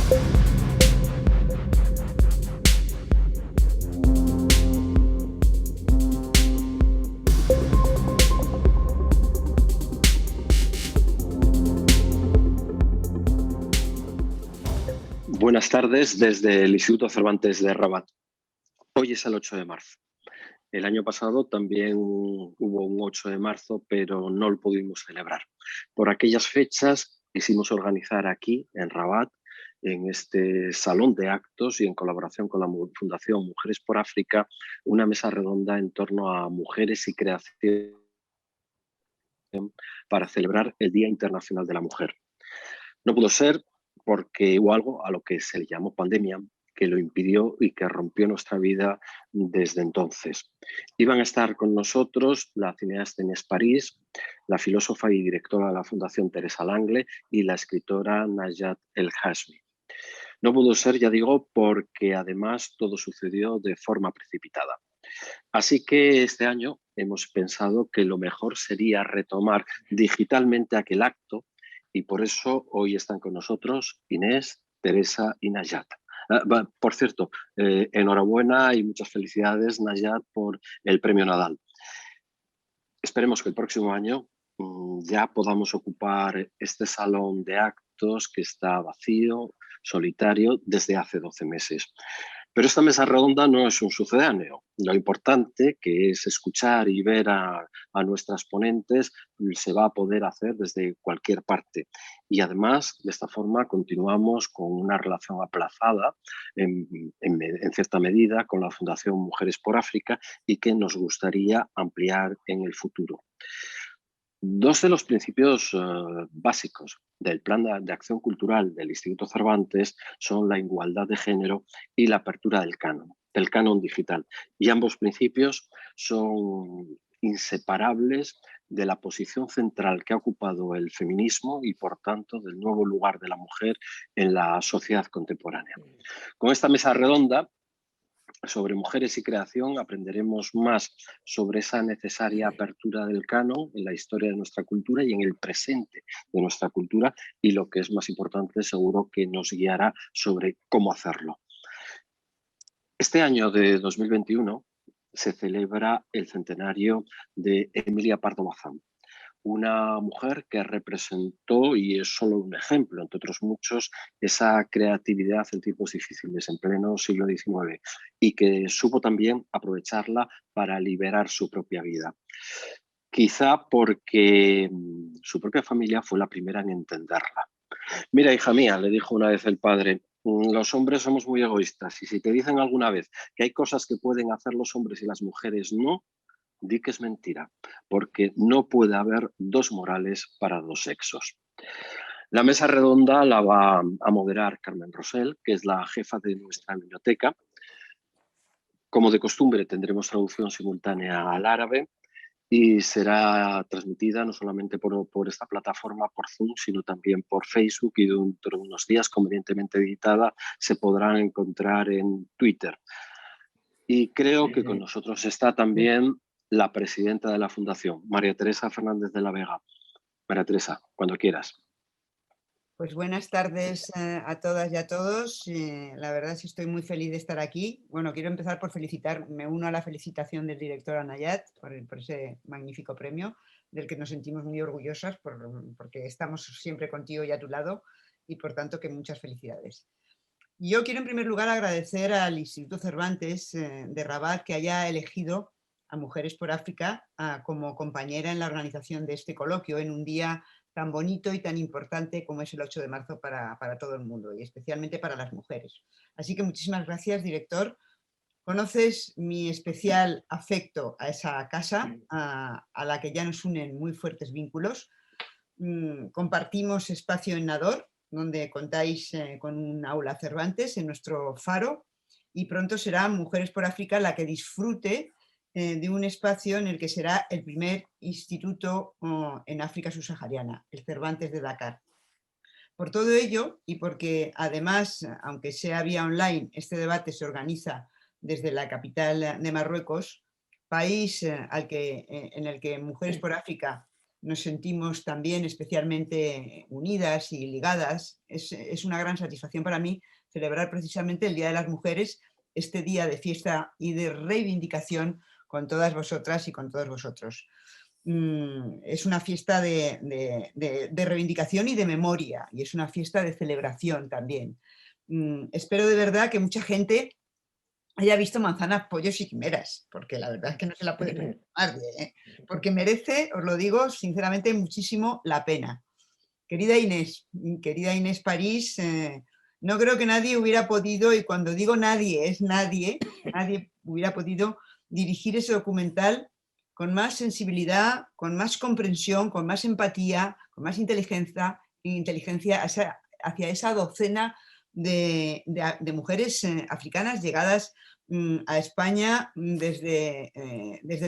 Buenas tardes desde el Instituto Cervantes de Rabat. Hoy es el 8 de marzo. El año pasado también hubo un 8 de marzo, pero no lo pudimos celebrar. Por aquellas fechas quisimos organizar aquí, en Rabat, en este salón de actos y en colaboración con la Fundación Mujeres por África, una mesa redonda en torno a mujeres y creación para celebrar el Día Internacional de la Mujer. No pudo ser porque hubo algo a lo que se le llamó pandemia, que lo impidió y que rompió nuestra vida desde entonces. Iban a estar con nosotros la cineasta Inés París, la filósofa y directora de la Fundación Teresa Langle y la escritora Najat El Hashmi. No pudo ser, ya digo, porque además todo sucedió de forma precipitada. Así que este año hemos pensado que lo mejor sería retomar digitalmente aquel acto y por eso hoy están con nosotros Inés, Teresa y Najat. Por cierto, enhorabuena y muchas felicidades, Najat, por el premio Nadal. Esperemos que el próximo año ya podamos ocupar este salón de actos que está vacío, solitario, desde hace 12 meses. Pero esta mesa redonda no es un sucedáneo. Lo importante, que es escuchar y ver a nuestras ponentes, se va a poder hacer desde cualquier parte. Y además, de esta forma, continuamos con una relación aplazada, en cierta medida, con la Fundación Mujeres por África y que nos gustaría ampliar en el futuro. Dos de los principios básicos del Plan de Acción Cultural del Instituto Cervantes son la igualdad de género y la apertura del canon digital. Y ambos principios son inseparables de la posición central que ha ocupado el feminismo y, por tanto, del nuevo lugar de la mujer en la sociedad contemporánea. Con esta mesa redonda sobre mujeres y creación aprenderemos más sobre esa necesaria apertura del canon en la historia de nuestra cultura y en el presente de nuestra cultura, y lo que es más importante, seguro que nos guiará sobre cómo hacerlo. Este año de 2021 se celebra el centenario de Emilia Pardo Bazán, una mujer que representó, y es solo un ejemplo, entre otros muchos, esa creatividad en tiempos difíciles, en pleno siglo XIX, y que supo también aprovecharla para liberar su propia vida. Quizá porque su propia familia fue la primera en entenderla. Mira, hija mía, le dijo una vez el padre, los hombres somos muy egoístas y si te dicen alguna vez que hay cosas que pueden hacer los hombres y las mujeres no, di que es mentira, porque no puede haber dos morales para dos sexos. La mesa redonda la va a moderar Carmen Rosell, que es la jefa de nuestra biblioteca. Como de costumbre, tendremos traducción simultánea al árabe y será transmitida no solamente por esta plataforma, por Zoom, sino también por Facebook, y dentro de unos días, convenientemente editada, se podrán encontrar en Twitter. Y creo que con nosotros está también la presidenta de la Fundación, María Teresa Fernández de la Vega. María Teresa, cuando quieras. Pues buenas tardes a todas y a todos. La verdad es que estoy muy feliz de estar aquí. Bueno, quiero empezar por felicitar, me uno a la felicitación del director Najat por ese magnífico premio, del que nos sentimos muy orgullosas porque estamos siempre contigo y a tu lado, y por tanto que muchas felicidades. Yo quiero en primer lugar agradecer al Instituto Cervantes de Rabat que haya elegido a Mujeres por África como compañera en la organización de este coloquio en un día tan bonito y tan importante como es el 8 de marzo para todo el mundo y especialmente para las mujeres. Así que muchísimas gracias, director. Conoces mi especial afecto a esa casa, a la que ya nos unen muy fuertes vínculos. Compartimos espacio en Nador, donde contáis con un aula Cervantes en nuestro faro, y pronto será Mujeres por África la que disfrute de un espacio en el que será el primer instituto en África subsahariana, el Cervantes de Dakar. Por todo ello, y porque además, aunque sea vía online, este debate se organiza desde la capital de Marruecos, país en el que Mujeres por África nos sentimos también especialmente unidas y ligadas. Es una gran satisfacción para mí celebrar precisamente el Día de las Mujeres, este día de fiesta y de reivindicación con todas vosotras y con todos vosotros. Es una fiesta de reivindicación y de memoria, y es una fiesta de celebración también. Espero de verdad que mucha gente haya visto Manzanas, pollos y quimeras, porque la verdad es que no se la puede perder nadie, ¿eh? Porque merece, os lo digo sinceramente, muchísimo la pena. Querida Inés París, no creo que nadie hubiera podido, y cuando digo nadie, es nadie, nadie hubiera podido dirigir ese documental con más sensibilidad, con más comprensión, con más empatía, con más inteligencia hacia esa docena de mujeres africanas llegadas a España desde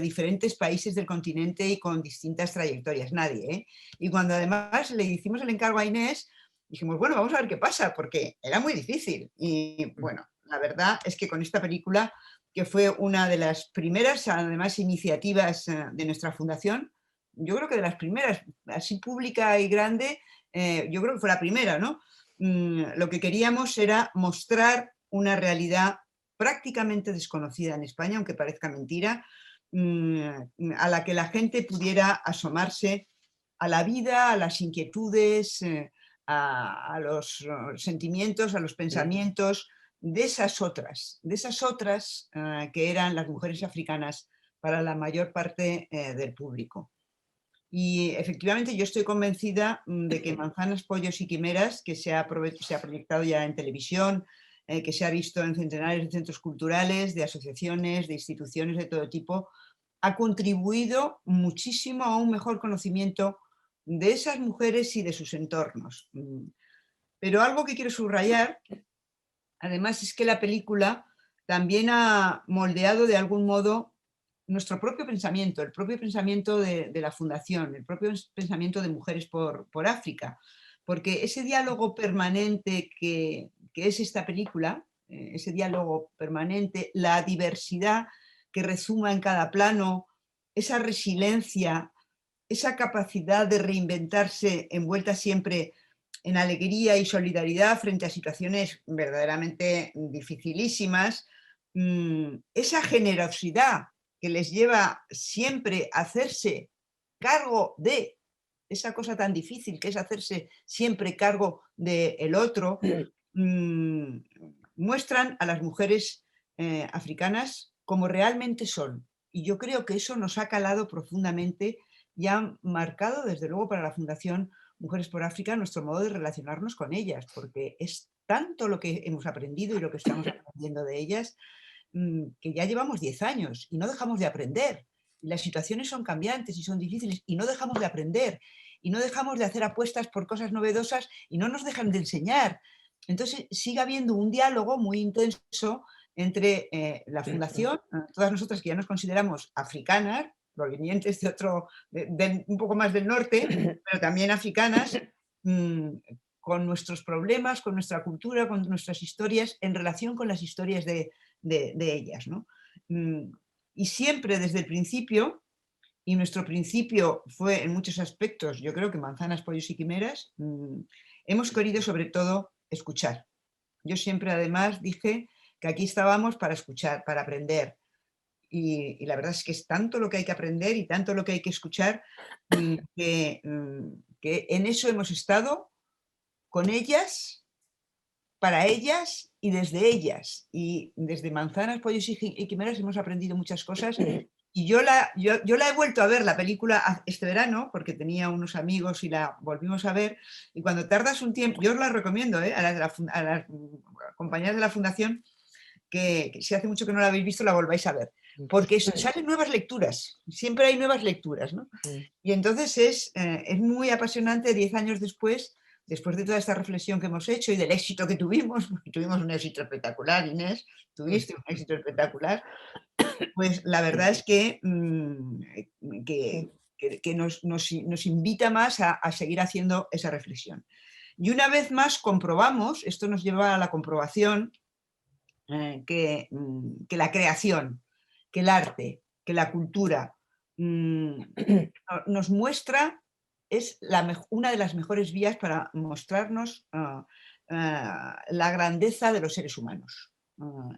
diferentes países del continente y con distintas trayectorias. Nadie, ¿eh? Y cuando además le hicimos el encargo a Inés, dijimos, bueno, vamos a ver qué pasa, porque era muy difícil. Y bueno, la verdad es que con esta película, que fue una de las primeras, además, iniciativas de nuestra fundación, yo creo que de las primeras, así pública y grande, yo creo que fue la primera, ¿no? Lo que queríamos era mostrar una realidad prácticamente desconocida en España, aunque parezca mentira, a la que la gente pudiera asomarse a la vida, a las inquietudes, a los sentimientos, a los pensamientos de esas otras que eran las mujeres africanas para la mayor parte del público. Y efectivamente yo estoy convencida de que Manzanas, pollos y quimeras, que se ha proyectado ya en televisión, que se ha visto en centenares de centros culturales, de asociaciones, de instituciones de todo tipo, ha contribuido muchísimo a un mejor conocimiento de esas mujeres y de sus entornos. Pero algo que quiero subrayar, además, es que la película también ha moldeado de algún modo nuestro propio pensamiento, el propio pensamiento de la Fundación, el propio pensamiento de Mujeres por África, porque ese diálogo permanente que es esta película, ese diálogo permanente, la diversidad que rezuma en cada plano, esa resiliencia, esa capacidad de reinventarse envuelta siempre en alegría y solidaridad frente a situaciones verdaderamente dificilísimas, esa generosidad que les lleva siempre a hacerse cargo de esa cosa tan difícil que es hacerse siempre cargo del otro, muestran a las mujeres africanas como realmente son. Y yo creo que eso nos ha calado profundamente y ha marcado, desde luego, para la Fundación Mujeres por África nuestro modo de relacionarnos con ellas, porque es tanto lo que hemos aprendido y lo que estamos aprendiendo de ellas, que ya llevamos 10 años y no dejamos de aprender. Las situaciones son cambiantes y son difíciles y no dejamos de aprender y no dejamos de hacer apuestas por cosas novedosas y no nos dejan de enseñar. Entonces sigue habiendo un diálogo muy intenso entre la Fundación, todas nosotras que ya nos consideramos africanas, provenientes un poco más del norte, pero también africanas, con nuestros problemas, con nuestra cultura, con nuestras historias, en relación con las historias de ellas, ¿no? Y siempre desde el principio, y nuestro principio fue en muchos aspectos, yo creo que Manzanas, pollos y quimeras, hemos querido sobre todo escuchar. Yo siempre además dije que aquí estábamos para escuchar, para aprender. Y la verdad es que es tanto lo que hay que aprender y tanto lo que hay que escuchar, que en eso hemos estado con ellas, para ellas y desde ellas. Y desde Manzanas, pollos y quimeras hemos aprendido muchas cosas. Y yo la he vuelto a ver, la película, este verano, porque tenía unos amigos y la volvimos a ver. Y cuando tardas un tiempo, yo os la recomiendo a las compañeras de la Fundación, que si hace mucho que no la habéis visto, la volváis a ver. Porque salen nuevas lecturas, siempre hay nuevas lecturas, ¿no? Y entonces es muy apasionante 10 años después de toda esta reflexión que hemos hecho y del éxito que tuvimos, porque tuvimos un éxito espectacular, Inés, tuviste un éxito espectacular, pues la verdad es que nos invita más a seguir haciendo esa reflexión. Y una vez más comprobamos, esto nos lleva a la comprobación, que la creación, que el arte, que la cultura nos muestra es una de las mejores vías para mostrarnos la grandeza de los seres humanos.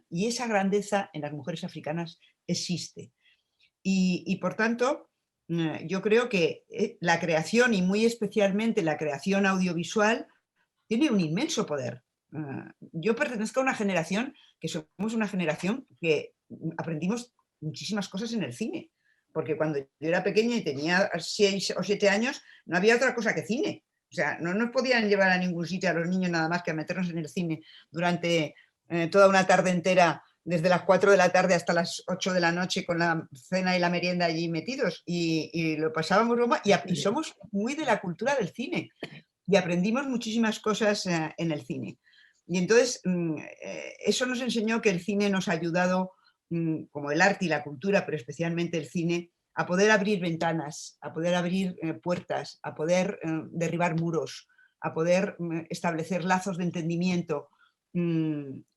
Y esa grandeza en las mujeres africanas existe. Y por tanto, yo creo que la creación, y muy especialmente la creación audiovisual, tiene un inmenso poder. Yo pertenezco a una generación que somos una generación que aprendimos muchísimas cosas en el cine, porque cuando yo era pequeña y tenía 6 o 7 años, no había otra cosa que cine. O sea, no nos podían llevar a ningún sitio a los niños nada más que a meternos en el cine durante toda una tarde entera, desde las 4 de la tarde hasta las 8 de la noche, con la cena y la merienda allí metidos, y lo pasábamos broma, y somos muy de la cultura del cine, y aprendimos muchísimas cosas en el cine. Y entonces eso nos enseñó que el cine nos ha ayudado, como el arte y la cultura, pero especialmente el cine, a poder abrir ventanas, a poder abrir puertas, a poder derribar muros, a poder establecer lazos de entendimiento.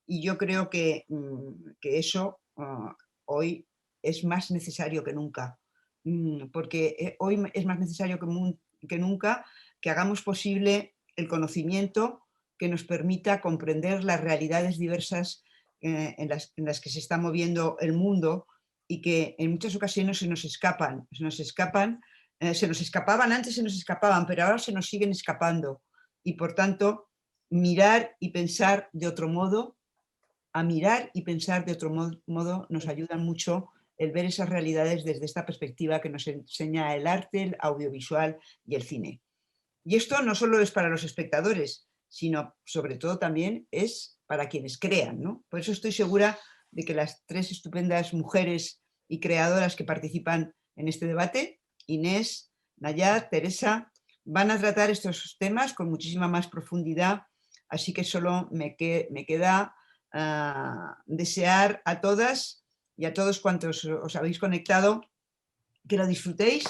Y yo creo que eso hoy es más necesario que nunca, porque hoy es más necesario que nunca que hagamos posible el conocimiento que nos permita comprender las realidades diversas en las que se está moviendo el mundo, y que en muchas ocasiones se nos escapaban antes, se nos escapaban, pero ahora se nos siguen escapando. Y por tanto, mirar y pensar de otro modo, nos ayuda mucho el ver esas realidades desde esta perspectiva que nos enseña el arte, el audiovisual y el cine. Y esto no solo es para los espectadores, sino sobre todo también es para quienes crean, ¿no? Por eso estoy segura de que las 3 estupendas mujeres y creadoras que participan en este debate, Inés, Nayat, Teresa, van a tratar estos temas con muchísima más profundidad, así que solo me queda desear a todas y a todos cuantos os habéis conectado que lo disfrutéis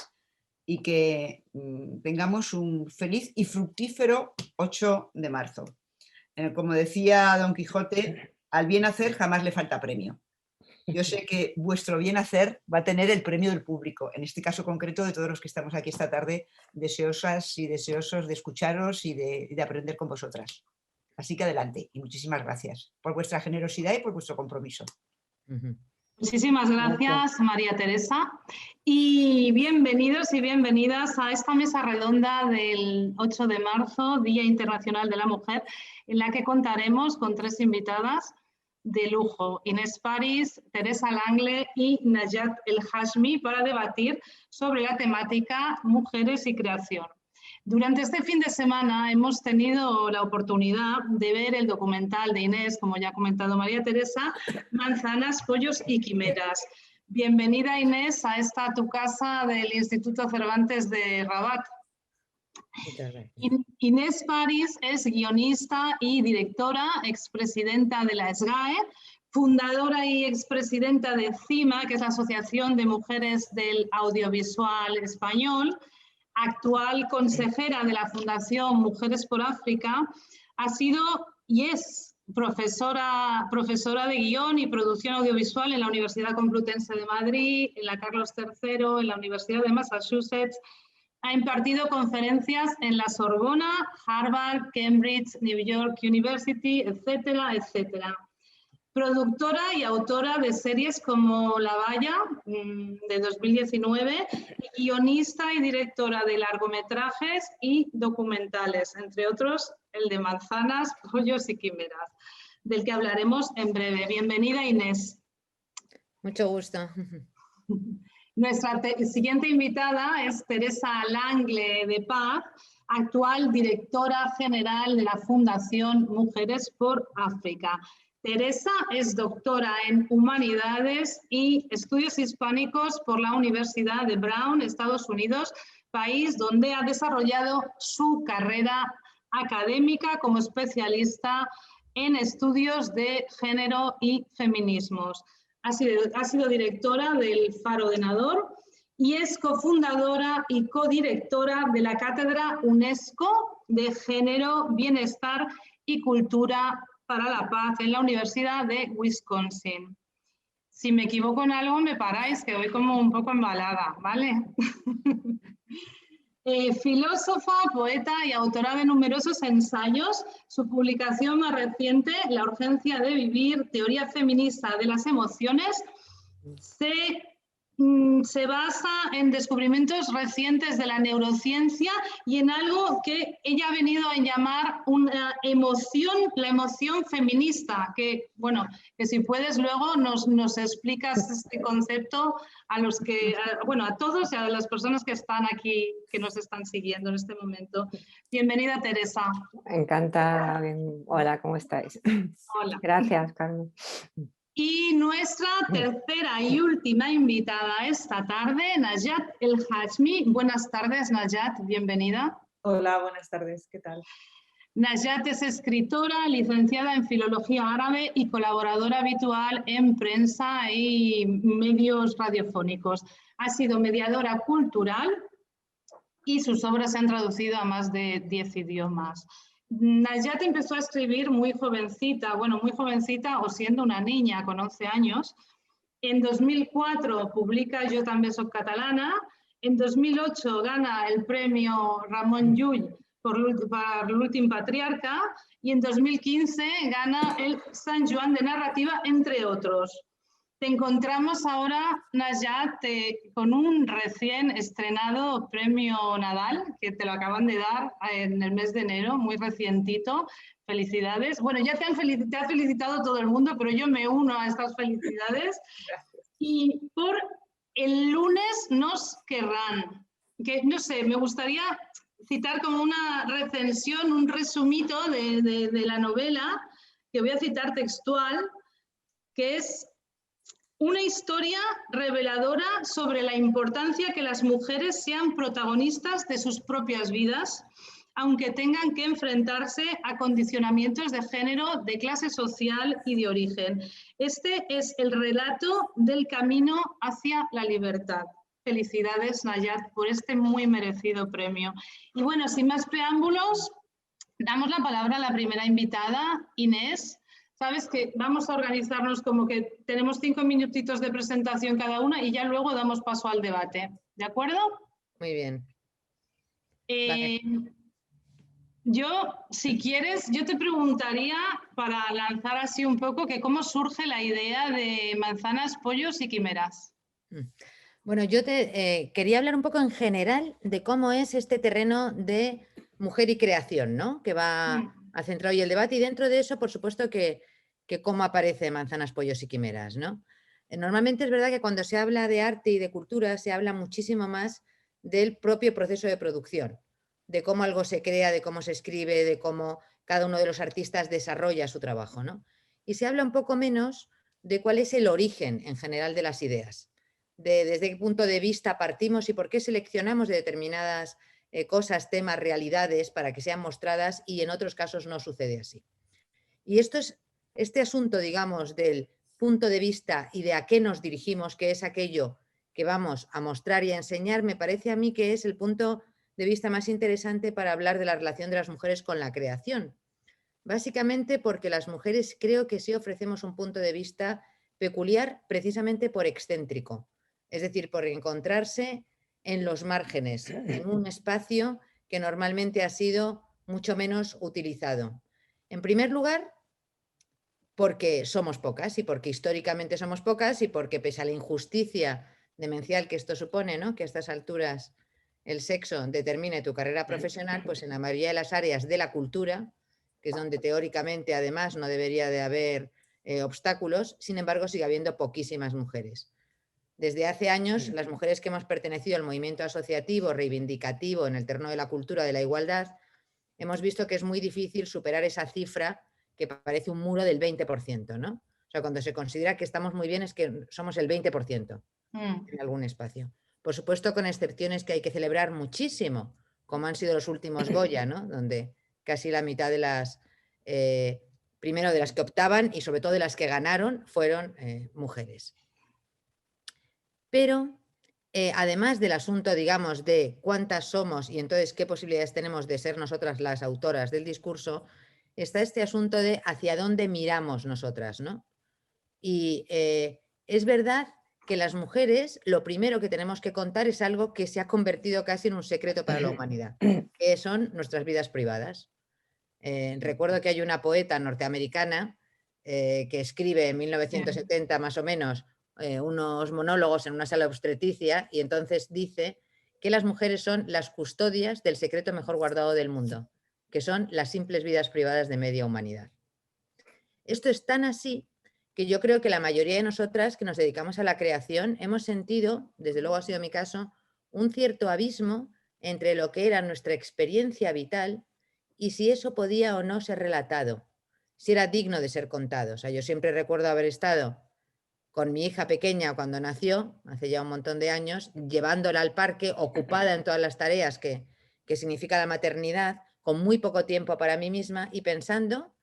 y que tengamos un feliz y fructífero 8 de marzo. Como decía Don Quijote, al bien hacer jamás le falta premio. Yo sé que vuestro bien hacer va a tener el premio del público, en este caso concreto de todos los que estamos aquí esta tarde, deseosas y deseosos de escucharos y de aprender con vosotras. Así que adelante, y muchísimas gracias por vuestra generosidad y por vuestro compromiso. Muchísimas gracias, María Teresa, y bienvenidos y bienvenidas a esta mesa redonda del 8 de marzo, Día Internacional de la Mujer, en la que contaremos con 3 invitadas de lujo, Inés París, Teresa Langle y Nayat El Hashmi, para debatir sobre la temática Mujeres y Creación. Durante este fin de semana hemos tenido la oportunidad de ver el documental de Inés, como ya ha comentado María Teresa, Manzanas, Pollos y Quimeras. Bienvenida, Inés, a esta tu casa del Instituto Cervantes de Rabat. Inés París es guionista y directora, expresidenta de la SGAE, fundadora y expresidenta de CIMA, que es la Asociación de Mujeres del Audiovisual Español, actual consejera de la Fundación Mujeres por África, ha sido y es profesora de guión y producción audiovisual en la Universidad Complutense de Madrid, en la Carlos III, en la Universidad de Massachusetts. Ha impartido conferencias en la Sorbona, Harvard, Cambridge, New York University, etcétera, etcétera. Productora y autora de series como La Valla, de 2019, guionista y directora de largometrajes y documentales, entre otros el de Manzanas, Pollos y Quimeras, del que hablaremos en breve. Bienvenida, Inés. Mucho gusto. Nuestra siguiente invitada es Teresa Langle de Paz, actual directora general de la Fundación Mujeres por África. Teresa es doctora en Humanidades y Estudios Hispánicos por la Universidad de Brown, Estados Unidos, país donde ha desarrollado su carrera académica como especialista en estudios de género y feminismos. Ha sido directora del Faro de Nador y es cofundadora y codirectora de la Cátedra UNESCO de Género, Bienestar y Cultura para la Paz en la Universidad de Wisconsin. Si me equivoco en algo, me paráis, que voy como un poco embalada, ¿vale? Filósofa, poeta y autora de numerosos ensayos. Su publicación más reciente, La urgencia de vivir, teoría feminista de las emociones, se basa en descubrimientos recientes de la neurociencia y en algo que ella ha venido a llamar una emoción, la emoción feminista, que, bueno, que si puedes luego nos explicas este concepto a los que, bueno, a todos y a las personas que están aquí, que nos están siguiendo en este momento. Bienvenida, Teresa. Encantada. Hola, ¿cómo estáis? Hola. Gracias, Carmen. Y nuestra tercera y última invitada esta tarde, Najat El Hashmi. Buenas tardes, Najat, bienvenida. Hola, buenas tardes, ¿qué tal? Najat es escritora, licenciada en Filología Árabe y colaboradora habitual en prensa y medios radiofónicos. Ha sido mediadora cultural y sus obras se han traducido a más de 10 idiomas. Najat empezó a escribir muy jovencita, bueno, muy jovencita o siendo una niña con 11 años. En 2004 publica Yo també soc catalana. En 2008 gana el premio Ramon Llull por l'últim patriarca y en 2015 gana el San Joan de Narrativa, entre otros. Te encontramos ahora, Najat, con un recién estrenado premio Nadal, que te lo acaban de dar en el mes de enero, muy recientito. Felicidades. Bueno, ya te ha felicitado todo el mundo, pero yo me uno a estas felicidades. Gracias. Y por el lunes nos querrán. Que, no sé, me gustaría citar como una recensión, un resumito de la novela, que voy a citar textual, que es una historia reveladora sobre la importancia que las mujeres sean protagonistas de sus propias vidas, aunque tengan que enfrentarse a condicionamientos de género, de clase social y de origen. Este es el relato del camino hacia la libertad. Felicidades, Najat, por este muy merecido premio. Y bueno, sin más preámbulos, damos la palabra a la primera invitada, Inés. Sabes que vamos a organizarnos como que tenemos 5 minutitos de presentación cada una y ya luego damos paso al debate. ¿De acuerdo? Muy bien. Vale. Yo, si quieres, yo te preguntaría, para lanzar así un poco, que cómo surge la idea de manzanas, pollos y quimeras. Bueno, yo quería hablar un poco en general de cómo es este terreno de mujer y creación, ¿no? Que va a centrar hoy el debate y dentro de eso, por supuesto, que cómo aparece manzanas, pollos y quimeras, ¿no? Normalmente es verdad que cuando se habla de arte y de cultura se habla muchísimo más del propio proceso de producción, de cómo algo se crea, de cómo se escribe, de cómo cada uno de los artistas desarrolla su trabajo, ¿no? Y se habla un poco menos de cuál es el origen en general de las ideas, desde qué punto de vista partimos y por qué seleccionamos de determinadas cosas, temas, realidades para que sean mostradas y en otros casos no sucede así. Y este asunto, digamos, del punto de vista y de a qué nos dirigimos, que es aquello que vamos a mostrar y a enseñar, me parece a mí que es el punto de vista más interesante para hablar de la relación de las mujeres con la creación. Básicamente porque las mujeres creo que sí ofrecemos un punto de vista peculiar precisamente por excéntrico, es decir, por encontrarse en los márgenes, en un espacio que normalmente ha sido mucho menos utilizado. En primer lugar, porque somos pocas y porque históricamente somos pocas y porque pese a la injusticia demencial que esto supone, ¿no? Que a estas alturas el sexo determine tu carrera profesional, pues en la mayoría de las áreas de la cultura, que es donde teóricamente además no debería de haber obstáculos, sin embargo sigue habiendo poquísimas mujeres. Desde hace años, las mujeres que hemos pertenecido al movimiento asociativo, reivindicativo en el terreno de la cultura de la igualdad, hemos visto que es muy difícil superar esa cifra que parece un muro del 20%, ¿no? O sea, cuando se considera que estamos muy bien es que somos el 20% en algún espacio. Por supuesto, con excepciones que hay que celebrar muchísimo, como han sido los últimos Goya, ¿no? Donde casi la mitad de las, primero de las que optaban y sobre todo de las que ganaron, fueron mujeres. Pero además del asunto, digamos, de cuántas somos y entonces qué posibilidades tenemos de ser nosotras las autoras del discurso, está este asunto de hacia dónde miramos nosotras, ¿no? Y es verdad que las mujeres lo primero que tenemos que contar es algo que se ha convertido casi en un secreto para la humanidad, que son nuestras vidas privadas. Recuerdo que hay una poeta norteamericana que escribe en 1970 más o menos unos monólogos en una sala de obstetricia y entonces dice que las mujeres son las custodias del secreto mejor guardado del mundo, que son las simples vidas privadas de media humanidad. Esto es tan así que yo creo que la mayoría de nosotras que nos dedicamos a la creación hemos sentido, desde luego ha sido mi caso, un cierto abismo entre lo que era nuestra experiencia vital y si eso podía o no ser relatado, si era digno de ser contado. O sea, yo siempre recuerdo haber estado con mi hija pequeña cuando nació, hace ya un montón de años, llevándola al parque, ocupada en todas las tareas que significa la maternidad, con muy poco tiempo para mí misma y pensando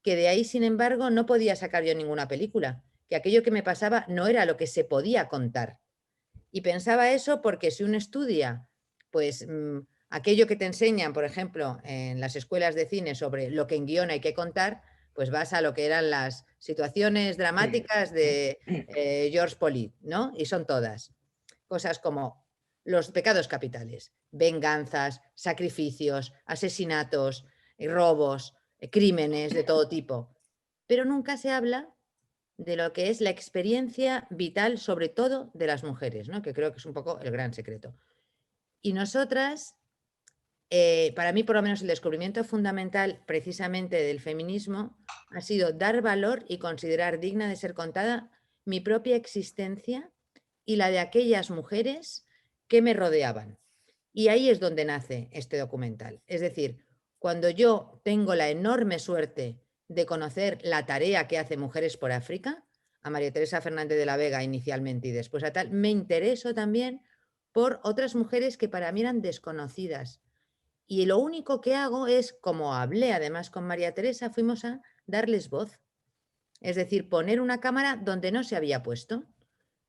que de ahí, sin embargo, no podía sacar yo ninguna película, que aquello que me pasaba no era lo que se podía contar. Y pensaba eso porque si uno estudia, pues aquello que te enseñan, por ejemplo, en las escuelas de cine sobre lo que en guión hay que contar, pues vas a lo que eran las situaciones dramáticas de George Politt, ¿no? Y son todas. Cosas como los pecados capitales, venganzas, sacrificios, asesinatos, robos, crímenes de todo tipo. Pero nunca se habla de lo que es la experiencia vital, sobre todo de las mujeres, ¿no? Que creo que es un poco el gran secreto. Y nosotras, para mí por lo menos el descubrimiento fundamental precisamente del feminismo ha sido dar valor y considerar digna de ser contada mi propia existencia y la de aquellas mujeres que me rodeaban. Y ahí es donde nace este documental. Es decir, cuando yo tengo la enorme suerte de conocer la tarea que hace Mujeres por África, a María Teresa Fernández de la Vega inicialmente y después a tal, me intereso también por otras mujeres que para mí eran desconocidas. Y lo único que hago es, como hablé además con María Teresa, fuimos a darles voz. Es decir, poner una cámara donde no se había puesto.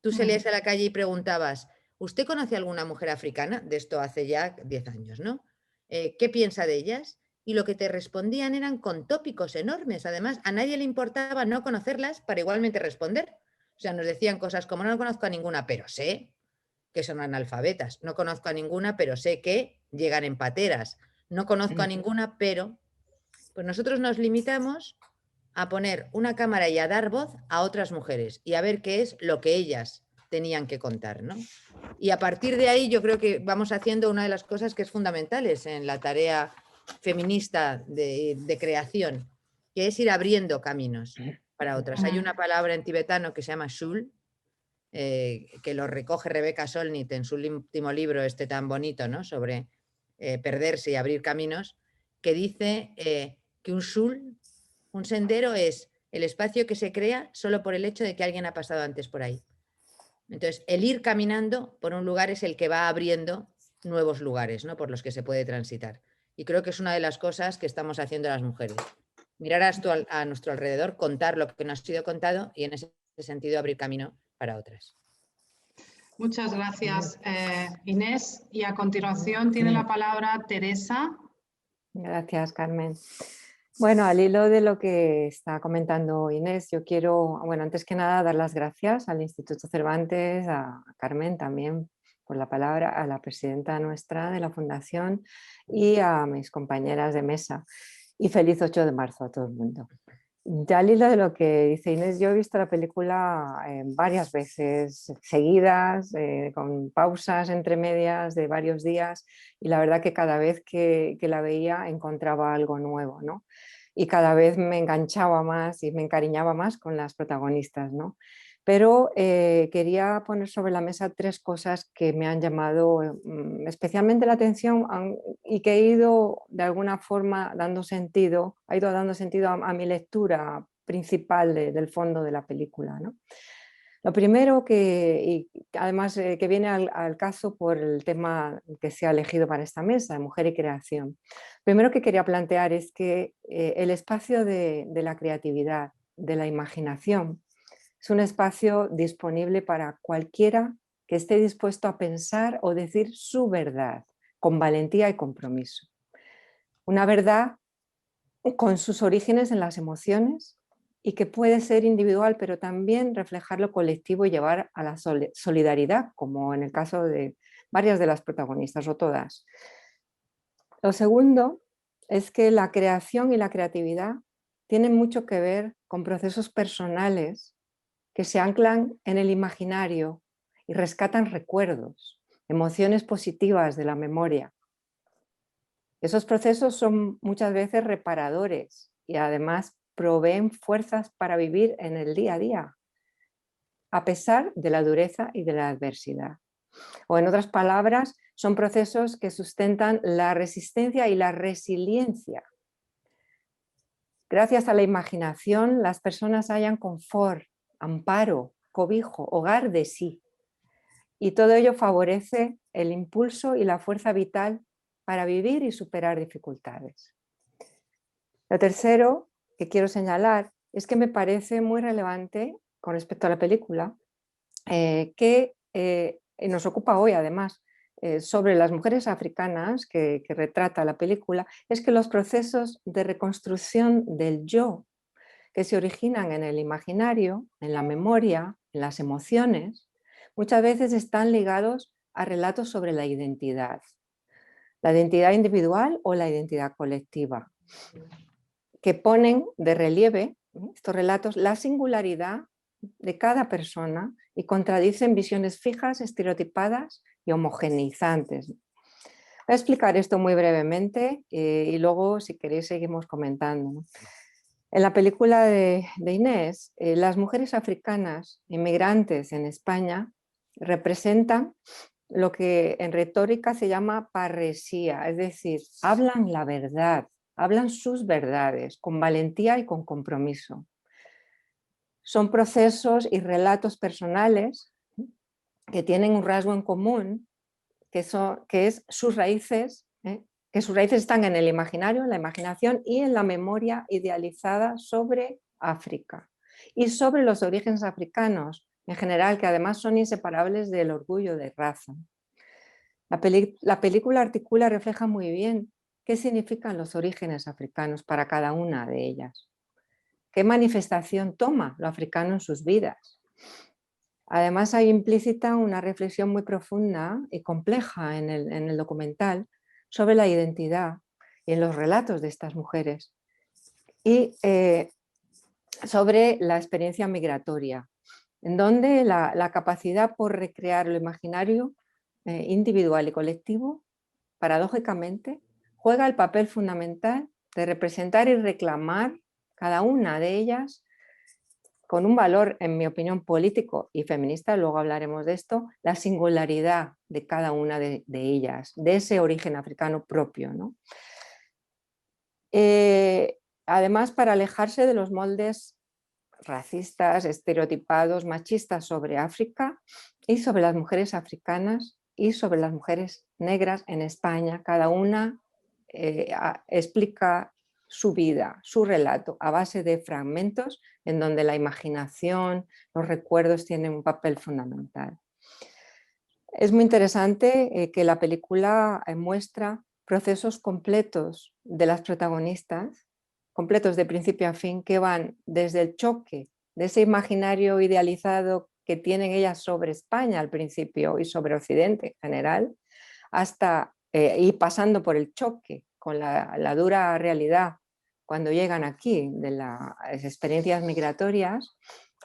Tú salías a la calle y preguntabas, ¿usted conoce a alguna mujer africana? De esto hace ya 10 años, ¿no? ¿Qué piensa de ellas? Y lo que te respondían eran con tópicos enormes. Además, a nadie le importaba no conocerlas para igualmente responder. O sea, nos decían cosas como, no conozco a ninguna, pero sé que son analfabetas. No conozco a ninguna, pero sé que llegan en pateras. No conozco a ninguna, pero... Pues nosotros nos limitamos a poner una cámara y a dar voz a otras mujeres y a ver qué es lo que ellas tenían que contar, ¿no? Y a partir de ahí yo creo que vamos haciendo una de las cosas que es fundamentales en la tarea feminista de creación, que es ir abriendo caminos para otras. Hay una palabra en tibetano que se llama shul, que lo recoge Rebecca Solnit en su último libro este tan bonito, ¿no? Sobre perderse y abrir caminos, que dice que un shul, un sendero, es el espacio que se crea solo por el hecho de que alguien ha pasado antes por ahí. Entonces, el ir caminando por un lugar es el que va abriendo nuevos lugares, ¿no? Por los que se puede transitar. Y creo que es una de las cosas que estamos haciendo las mujeres. Mirar a nuestro alrededor, contar lo que nos ha sido contado y en ese sentido abrir camino para otras. Muchas gracias, Inés. Y a continuación tiene la palabra Teresa. Gracias, Carmen. Bueno, al hilo de lo que está comentando Inés, yo quiero, bueno, antes que nada dar las gracias al Instituto Cervantes, a Carmen también por la palabra, a la presidenta nuestra de la Fundación y a mis compañeras de mesa. Y feliz 8 de marzo a todo el mundo. Ya al hilo de lo que dice Inés, yo he visto la película varias veces seguidas, con pausas entre medias de varios días, y la verdad que cada vez que la veía encontraba algo nuevo, ¿no? Y cada vez me enganchaba más y me encariñaba más con las protagonistas, ¿no? Pero quería poner sobre la mesa 3 cosas que me han llamado especialmente la atención y que he ido de alguna forma dando sentido, a mi lectura principal del fondo de la película, ¿no? Lo primero y además que viene al caso por el tema que se ha elegido para esta mesa, de mujer y creación. Primero que quería plantear es que el espacio de la creatividad, de la imaginación, es un espacio disponible para cualquiera que esté dispuesto a pensar o decir su verdad, con valentía y compromiso. Una verdad con sus orígenes en las emociones, y que puede ser individual, pero también reflejar lo colectivo y llevar a la solidaridad, como en el caso de varias de las protagonistas o todas. Lo segundo es que la creación y la creatividad tienen mucho que ver con procesos personales que se anclan en el imaginario y rescatan recuerdos, emociones positivas de la memoria. Esos procesos son muchas veces reparadores y además proveen fuerzas para vivir en el día a día, a pesar de la dureza y de la adversidad. O en otras palabras, son procesos que sustentan la resistencia y la resiliencia. Gracias a la imaginación, las personas hallan confort, amparo, cobijo, hogar de sí. Y todo ello favorece el impulso y la fuerza vital para vivir y superar dificultades. Lo tercero que quiero señalar es que me parece muy relevante con respecto a la película, que nos ocupa hoy además, sobre las mujeres africanas que retrata la película, es que los procesos de reconstrucción del yo que se originan en el imaginario, en la memoria, en las emociones, muchas veces están ligados a relatos sobre la identidad individual o la identidad colectiva, que ponen de relieve estos relatos la singularidad de cada persona y contradicen visiones fijas, estereotipadas y homogeneizantes. Voy a explicar esto muy brevemente y luego, si queréis, seguimos comentando. En la película de Inés, las mujeres africanas inmigrantes en España representan lo que en retórica se llama parresía, es decir, hablan la verdad, hablan sus verdades con valentía y con compromiso. Son procesos y relatos personales que tienen un rasgo en común, que es sus raíces, que sus raíces están en el imaginario, en la imaginación y en la memoria idealizada sobre África y sobre los orígenes africanos en general, que además son inseparables del orgullo de raza. La película articula, refleja muy bien qué significan los orígenes africanos para cada una de ellas, qué manifestación toma lo africano en sus vidas. Además hay implícita una reflexión muy profunda y compleja en el documental sobre la identidad y en los relatos de estas mujeres y sobre la experiencia migratoria, en donde la capacidad por recrear lo imaginario individual y colectivo, paradójicamente, juega el papel fundamental de representar y reclamar cada una de ellas con un valor, en mi opinión, político y feminista, luego hablaremos de esto, la singularidad de cada una de ellas, de ese origen africano propio, ¿no? Además, para alejarse de los moldes racistas, estereotipados, machistas sobre África y sobre las mujeres africanas y sobre las mujeres negras en España, cada una explica su vida, su relato, a base de fragmentos en donde la imaginación, los recuerdos tienen un papel fundamental. Es muy interesante que la película muestra procesos completos de las protagonistas, completos de principio a fin, que van desde el choque de ese imaginario idealizado que tienen ellas sobre España al principio y sobre Occidente en general, hasta y pasando por el choque con la dura realidad cuando llegan aquí de las experiencias migratorias,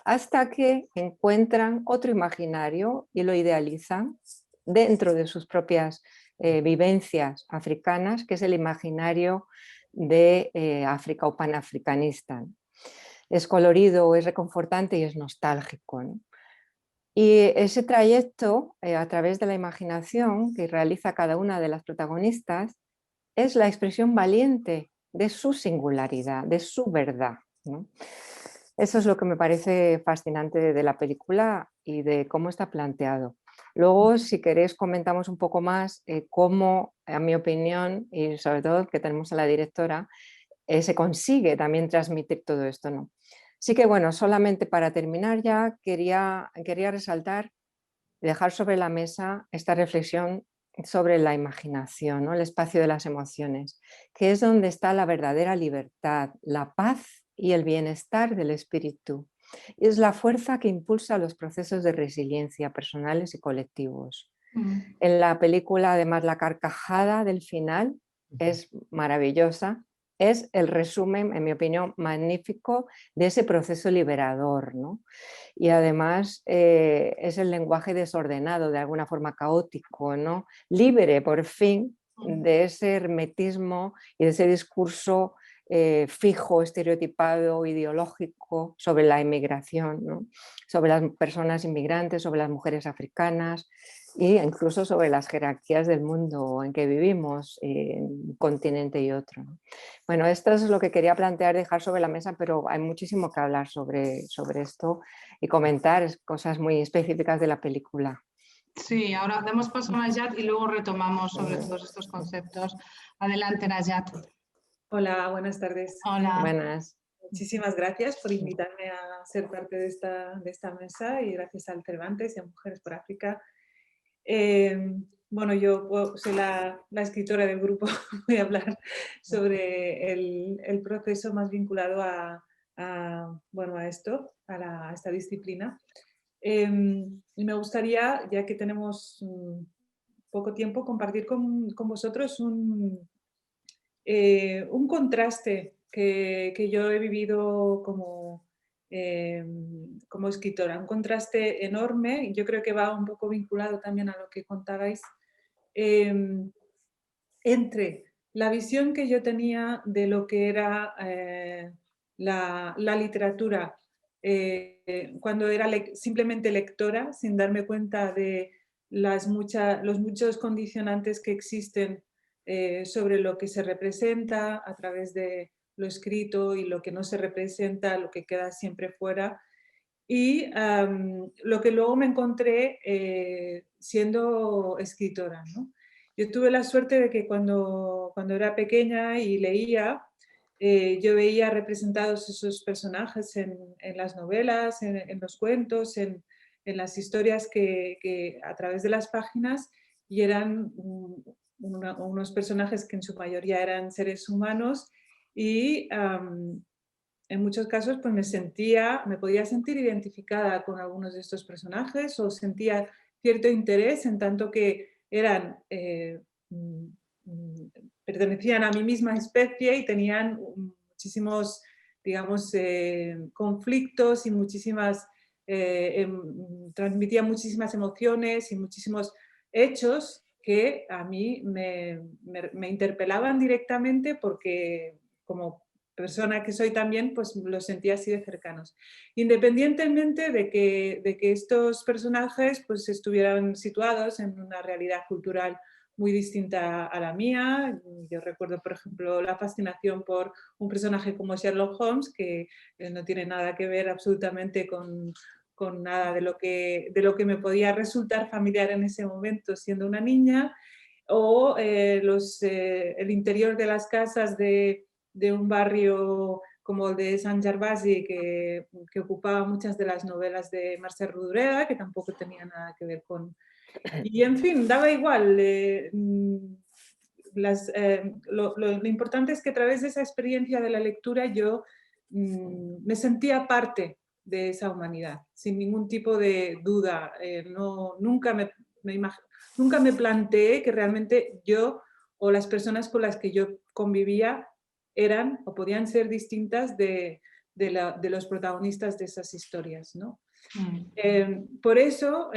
hasta que encuentran otro imaginario y lo idealizan dentro de sus propias vivencias africanas, que es el imaginario de África o panafricanista. Es colorido, es reconfortante y es nostálgico, ¿no? Y ese trayecto a través de la imaginación que realiza cada una de las protagonistas es la expresión valiente de su singularidad, de su verdad, ¿no? Eso es lo que me parece fascinante de la película y de cómo está planteado. Luego, si queréis, comentamos un poco más cómo, a mi opinión, y sobre todo que tenemos a la directora, se consigue también transmitir todo esto, ¿no? Así que bueno, solamente para terminar ya quería resaltar y dejar sobre la mesa esta reflexión sobre la imaginación, ¿no? El espacio de las emociones, que es donde está la verdadera libertad, la paz y el bienestar del espíritu. Y es la fuerza que impulsa los procesos de resiliencia personales y colectivos. En la película, además, la carcajada del final es maravillosa. Es el resumen, en mi opinión, magnífico de ese proceso liberador, ¿no? Y además es el lenguaje desordenado, de alguna forma caótico, ¿no? Libre, por fin, de ese hermetismo y de ese discurso fijo, estereotipado, ideológico sobre la inmigración, ¿no? Sobre las personas inmigrantes, sobre las mujeres africanas e incluso sobre las jerarquías del mundo en que vivimos, en un continente y otro, ¿no? Bueno, esto es lo que quería plantear, dejar sobre la mesa, pero hay muchísimo que hablar sobre esto y comentar cosas muy específicas de la película. Sí, ahora damos paso a Najat y luego retomamos sobre todos estos conceptos. Adelante, Najat. Hola, buenas tardes. Hola. Buenas. Muchísimas gracias por invitarme a ser parte de esta mesa y gracias al Cervantes y a Mujeres por África. Bueno, yo soy la escritora del grupo, voy a hablar sobre el proceso más vinculado bueno, a esta disciplina. Y me gustaría, ya que tenemos poco tiempo, compartir con vosotros un contraste que yo he vivido como escritora, un contraste enorme, y yo creo que va un poco vinculado también a lo que contabais, entre la visión que yo tenía de lo que era la literatura cuando era simplemente lectora, sin darme cuenta de los muchos condicionantes que existen sobre lo que se representa a través de lo escrito y lo que no se representa, lo que queda siempre fuera. Y lo que luego me encontré siendo escritora, ¿no? Yo tuve la suerte de que cuando era pequeña y leía, yo veía representados esos personajes en las novelas, en los cuentos, en las historias que a través de las páginas, y eran unos personajes que en su mayoría eran seres humanos y en muchos casos pues me podía sentir identificada con algunos de estos personajes o sentía cierto interés en tanto que eran pertenecían a mi misma especie y tenían muchísimos, digamos, conflictos y transmitían muchísimas emociones y muchísimos hechos que a mí me interpelaban directamente porque como persona que soy también, pues los sentía así de cercanos. Independientemente de que estos personajes pues estuvieran situados en una realidad cultural muy distinta a la mía. Yo recuerdo, por ejemplo, la fascinación por un personaje como Sherlock Holmes, que no tiene nada que ver absolutamente con nada de lo que me podía resultar familiar en ese momento siendo una niña, o el interior de las casas de un barrio como el de Sant Gervasi, que ocupaba muchas de las novelas de Mercè Rodoreda, que tampoco tenía nada que ver con... Y en fin, daba igual. Lo importante es que a través de esa experiencia de la lectura yo me sentía parte de esa humanidad, sin ningún tipo de duda. Nunca me planteé que realmente yo o las personas con las que yo convivía eran o podían ser distintas de los protagonistas de esas historias, ¿no? Por eso,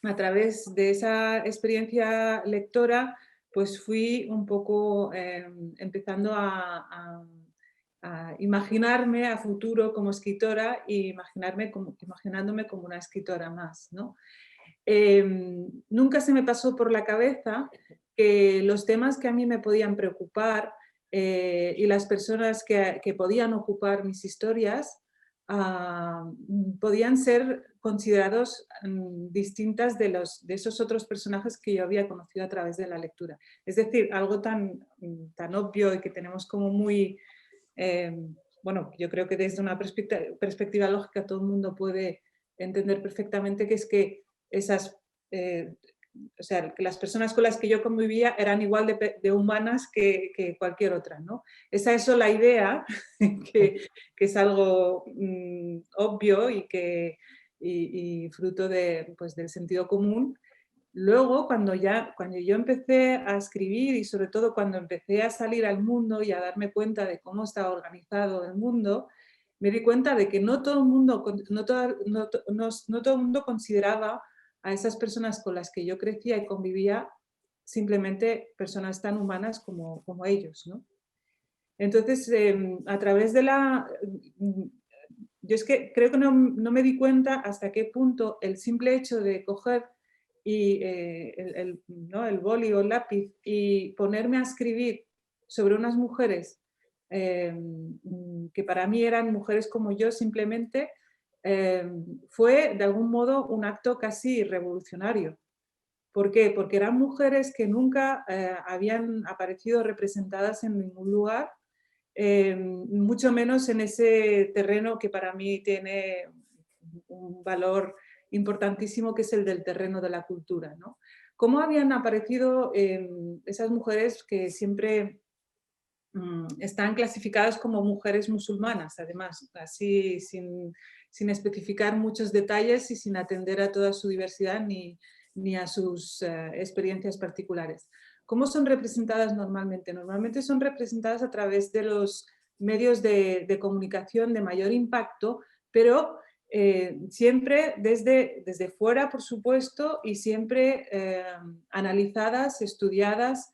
a través de esa experiencia lectora, pues fui un poco empezando a imaginarme a futuro como escritora e imaginándome como una escritora más, ¿no? Nunca se me pasó por la cabeza que los temas que a mí me podían preocupar y las personas que podían ocupar mis historias podían ser considerados distintas de esos otros personajes que yo había conocido a través de la lectura. Es decir, algo tan obvio y que tenemos como muy... bueno, yo creo que desde una perspectiva lógica todo el mundo puede entender perfectamente, que es que o sea, que las personas con las que yo convivía eran igual de humanas que cualquier otra, ¿no? Esa es la idea, que es algo obvio y fruto pues, del sentido común. Luego, cuando yo empecé a escribir y sobre todo cuando empecé a salir al mundo y a darme cuenta de cómo estaba organizado el mundo, me di cuenta de que no todo el mundo consideraba a esas personas con las que yo crecía y convivía simplemente personas tan humanas como ellos, ¿no? Entonces, a través de yo es que creo que no me di cuenta hasta qué punto el simple hecho de coger y, el boli o el lápiz y ponerme a escribir sobre unas mujeres que para mí eran mujeres como yo simplemente, fue de algún modo un acto casi revolucionario. ¿Por qué? Porque eran mujeres que nunca habían aparecido representadas en ningún lugar, mucho menos en ese terreno que para mí tiene un valor importantísimo, que es el del terreno de la cultura, ¿no? ¿Cómo habían aparecido esas mujeres que siempre están clasificadas como mujeres musulmanas, además, así sin especificar muchos detalles y sin atender a toda su diversidad ni a sus experiencias particulares? ¿Cómo son representadas normalmente? Normalmente son representadas a través de los medios de comunicación de mayor impacto, pero siempre desde fuera, por supuesto, y siempre analizadas, estudiadas,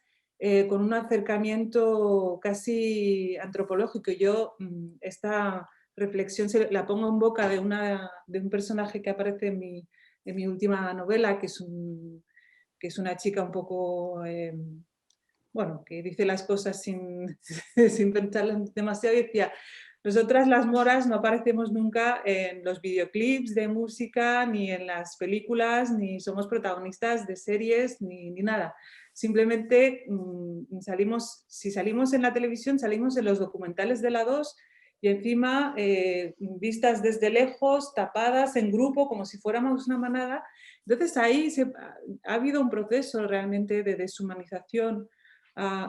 con un acercamiento casi antropológico. Yo esta reflexión la pongo en boca de un personaje que aparece en mi última novela, que es una chica un poco, bueno, que dice las cosas sin pensarlas demasiado, y decía: nosotras las moras no aparecemos nunca en los videoclips de música, ni en las películas, ni somos protagonistas de series, ni nada. Simplemente si salimos en la televisión, salimos en los documentales de la 2 y encima vistas desde lejos, tapadas en grupo, como si fuéramos una manada. Entonces ahí ha habido un proceso realmente de deshumanización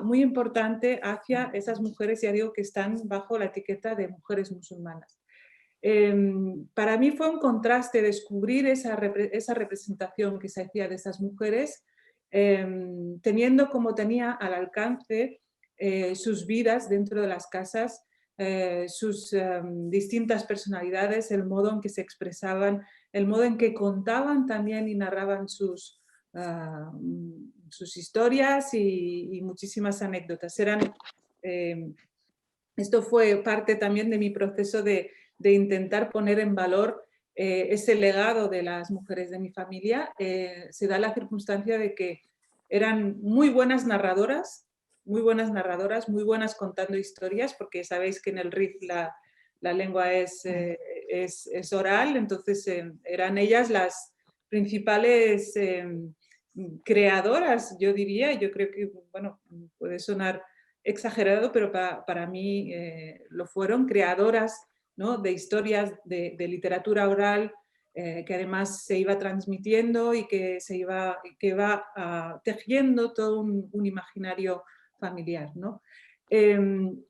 muy importante hacia esas mujeres, ya digo, que están bajo la etiqueta de mujeres musulmanas. Para mí fue un contraste descubrir esa representación que se hacía de esas mujeres, teniendo como tenía al alcance sus vidas dentro de las casas, sus distintas personalidades, el modo en que se expresaban, el modo en que contaban también y narraban sus historias y muchísimas anécdotas. Esto fue parte también de mi proceso de intentar poner en valor ese legado de las mujeres de mi familia. Se da la circunstancia de que eran muy buenas narradoras, muy buenas contando historias, porque sabéis que en el RIF la lengua es oral, entonces eran ellas las principales creadoras, yo diría. Yo creo que, bueno, puede sonar exagerado, pero para mí lo fueron, creadoras, ¿no?, de historias, de literatura oral, que además se iba transmitiendo y que va tejiendo todo un imaginario familiar, ¿no?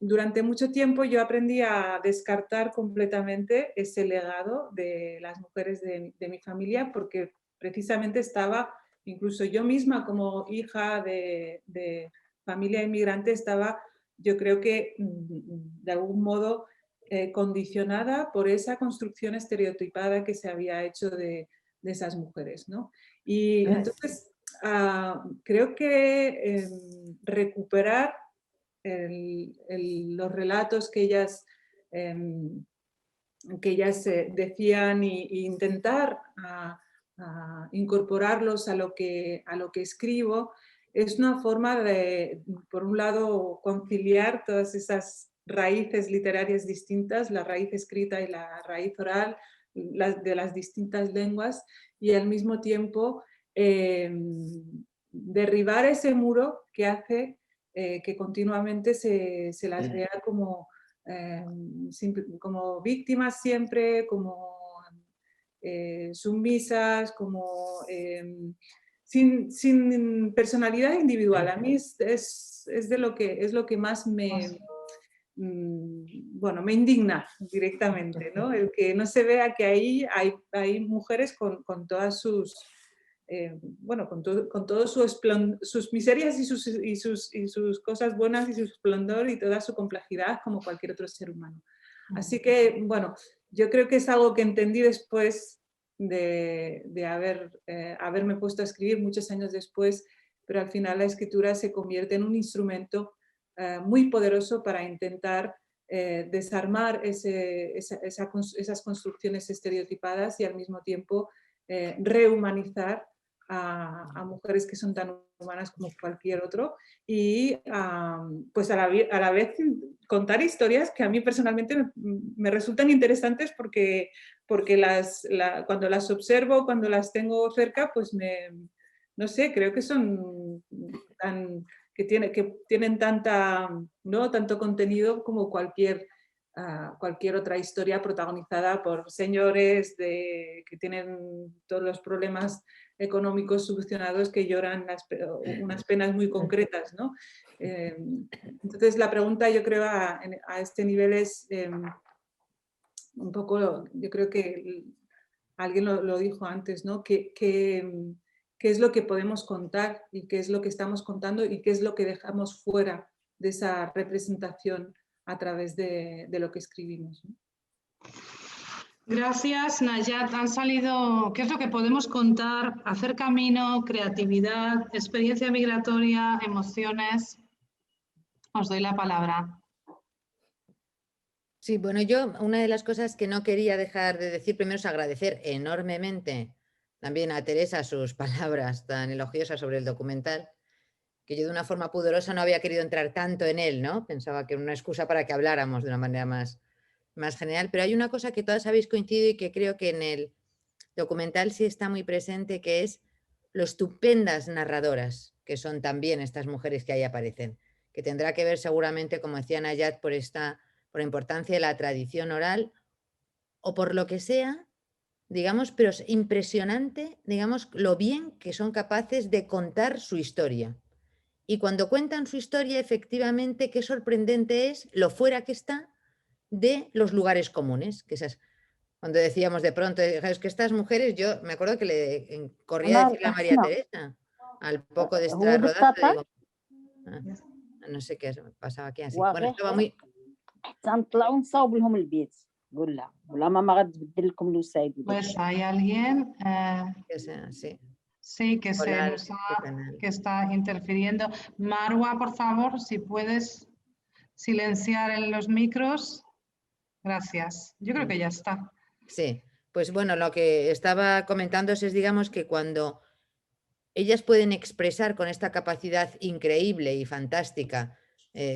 Durante mucho tiempo yo aprendí a descartar completamente ese legado de las mujeres de mi familia, porque precisamente estaba, incluso yo misma como hija de familia inmigrante, estaba, yo creo que de algún modo condicionada por esa construcción estereotipada que se había hecho de esas mujeres, ¿no? Y entonces creo que recuperar los relatos que ellas decían e intentar incorporarlos a lo que escribo, es una forma de, por un lado, conciliar todas esas raíces literarias distintas, la raíz escrita y la raíz oral de las distintas lenguas, y al mismo tiempo derribar ese muro que hace que continuamente se las vea como víctimas siempre, como sumisas, como sin personalidad individual. A mí es lo que más me indigna directamente, ¿no? El que no se vea que ahí hay mujeres con todas sus, con todas sus miserias y sus cosas buenas y su esplendor y toda su complejidad como cualquier otro ser humano. Así que, bueno, yo creo que es algo que entendí después de haberme puesto a escribir muchos años después, pero al final la escritura se convierte en un instrumento muy poderoso para intentar desarmar esas construcciones estereotipadas y al mismo tiempo rehumanizar a mujeres que son tan humanas como cualquier otro y pues a la vez contar historias que a mí personalmente me resultan interesantes porque cuando las observo, cuando las tengo cerca, pues no sé, creo que son que tienen tanto contenido como cualquier otra historia protagonizada por señores que tienen todos los problemas económicos solucionados, que lloran unas penas muy concretas, ¿no? Entonces la pregunta, yo creo, a este nivel es un poco, yo creo que alguien lo dijo antes, ¿no? ¿Qué es lo que podemos contar y qué es lo que estamos contando y qué es lo que dejamos fuera de esa representación a través de lo que escribimos, ¿no? Gracias, Nayat. Han salido, ¿qué es lo que podemos contar? Hacer camino, creatividad, experiencia migratoria, emociones. Os doy la palabra. Sí, bueno, yo una de las cosas que no quería dejar de decir primero es agradecer enormemente también a Teresa sus palabras tan elogiosas sobre el documental, que yo de una forma pudorosa no había querido entrar tanto en él, ¿no? Pensaba que era una excusa para que habláramos de una manera más general, pero hay una cosa que todas habéis coincidido y que creo que en el documental sí está muy presente, que es lo estupendas narradoras que son también estas mujeres que ahí aparecen, que tendrá que ver seguramente, como decía Nayat, por la importancia de la tradición oral o por lo que sea, digamos, pero es impresionante, digamos, lo bien que son capaces de contar su historia. Y cuando cuentan su historia, efectivamente, qué sorprendente es lo fuera que está de los lugares comunes, que esas, cuando decíamos de pronto, es que estas mujeres, yo me acuerdo que le corría a decirle a María Teresa, al poco de estar rodando, digo, no sé qué pasaba aquí así. Bueno, estaba muy... Pues hay alguien sí. Sí, que está interfiriendo. Marwa, por favor, si puedes silenciar en los micros. Gracias. Yo creo que ya está. Sí, pues bueno, lo que estaba comentando es, digamos, que cuando ellas pueden expresar con esta capacidad increíble y fantástica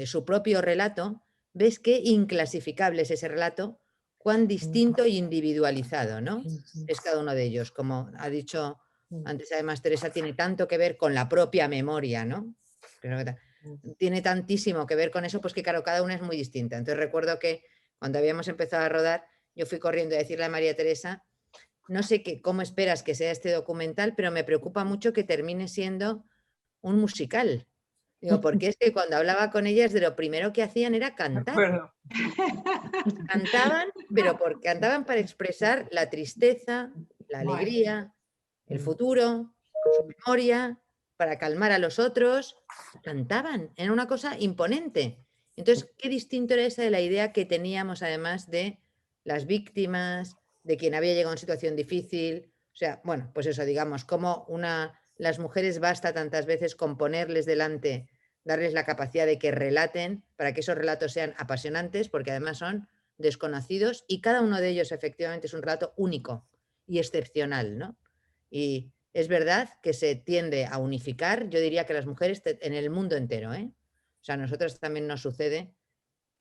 su propio relato, ves qué inclasificable es ese relato, cuán distinto e individualizado, ¿no? Es cada uno de ellos. Como ha dicho antes, además, Teresa, tiene tanto que ver con la propia memoria, ¿no? Pero tiene tantísimo que ver con eso, pues que claro, cada una es muy distinta. Entonces recuerdo que cuando habíamos empezado a rodar, yo fui corriendo a decirle a María Teresa, no sé cómo esperas que sea este documental, pero me preocupa mucho que termine siendo un musical. Digo, porque es que cuando hablaba con ellas, de lo primero que hacían era cantar. Cantaban, pero cantaban para expresar la tristeza, la alegría, el futuro, su memoria, para calmar a los otros. Cantaban, era una cosa imponente. Entonces, qué distinto era esa de la idea que teníamos además de las víctimas, de quien había llegado a una situación difícil. O sea, bueno, pues eso, digamos, como las mujeres basta tantas veces con ponerles delante, darles la capacidad de que relaten, para que esos relatos sean apasionantes, porque además son desconocidos y cada uno de ellos efectivamente es un relato único y excepcional, ¿no? Y es verdad que se tiende a unificar, yo diría que las mujeres en el mundo entero, ¿eh? O sea, a nosotros también nos sucede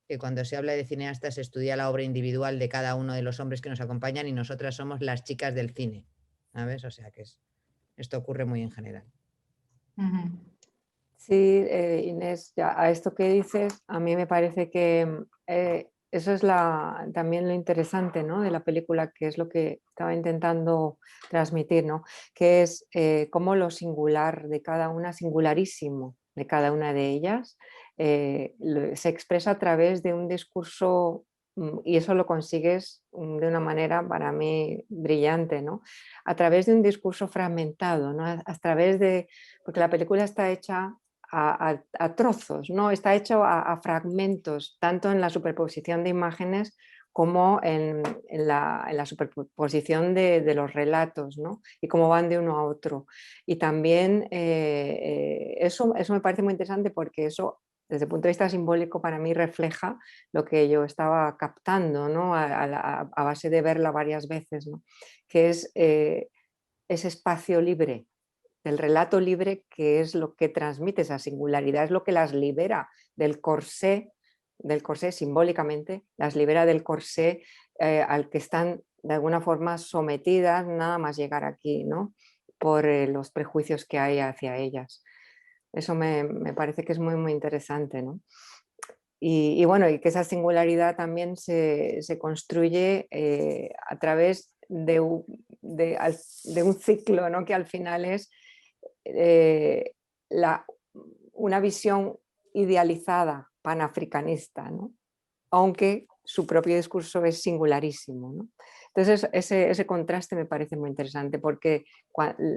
que cuando se habla de cineastas se estudia la obra individual de cada uno de los hombres que nos acompañan y nosotras somos las chicas del cine, ¿sabes? O sea que esto ocurre muy en general. Sí, Inés, ya a esto que dices, a mí me parece que eso es también lo interesante, ¿no?, de la película, que es lo que estaba intentando transmitir, ¿no?, que es cómo lo singular de cada una, singularísimo de cada una de ellas, se expresa a través de un discurso, y eso lo consigues de una manera para mí brillante, ¿no?, a través de un discurso fragmentado, ¿no?, a través de, porque la película está hecha a trozos, ¿no? Está hecho a fragmentos, tanto en la superposición de imágenes como en la superposición de los relatos, ¿no?, y cómo van de uno a otro. Y también eso me parece muy interesante, porque eso, desde el punto de vista simbólico, para mí refleja lo que yo estaba captando, ¿no?, a base de verla varias veces, ¿no?, que es ese espacio libre, del relato libre, que es lo que transmite esa singularidad, es lo que las libera del corsé simbólicamente, las libera del corsé al que están de alguna forma sometidas nada más llegar aquí, ¿no?, por los prejuicios que hay hacia ellas. Eso me parece que es muy, muy interesante, ¿no? Y bueno, y que esa singularidad también se construye a través de un ciclo, ¿no?, que al final es una visión idealizada, panafricanista, ¿no?, aunque su propio discurso es singularísimo, ¿no? Entonces ese contraste me parece muy interesante, porque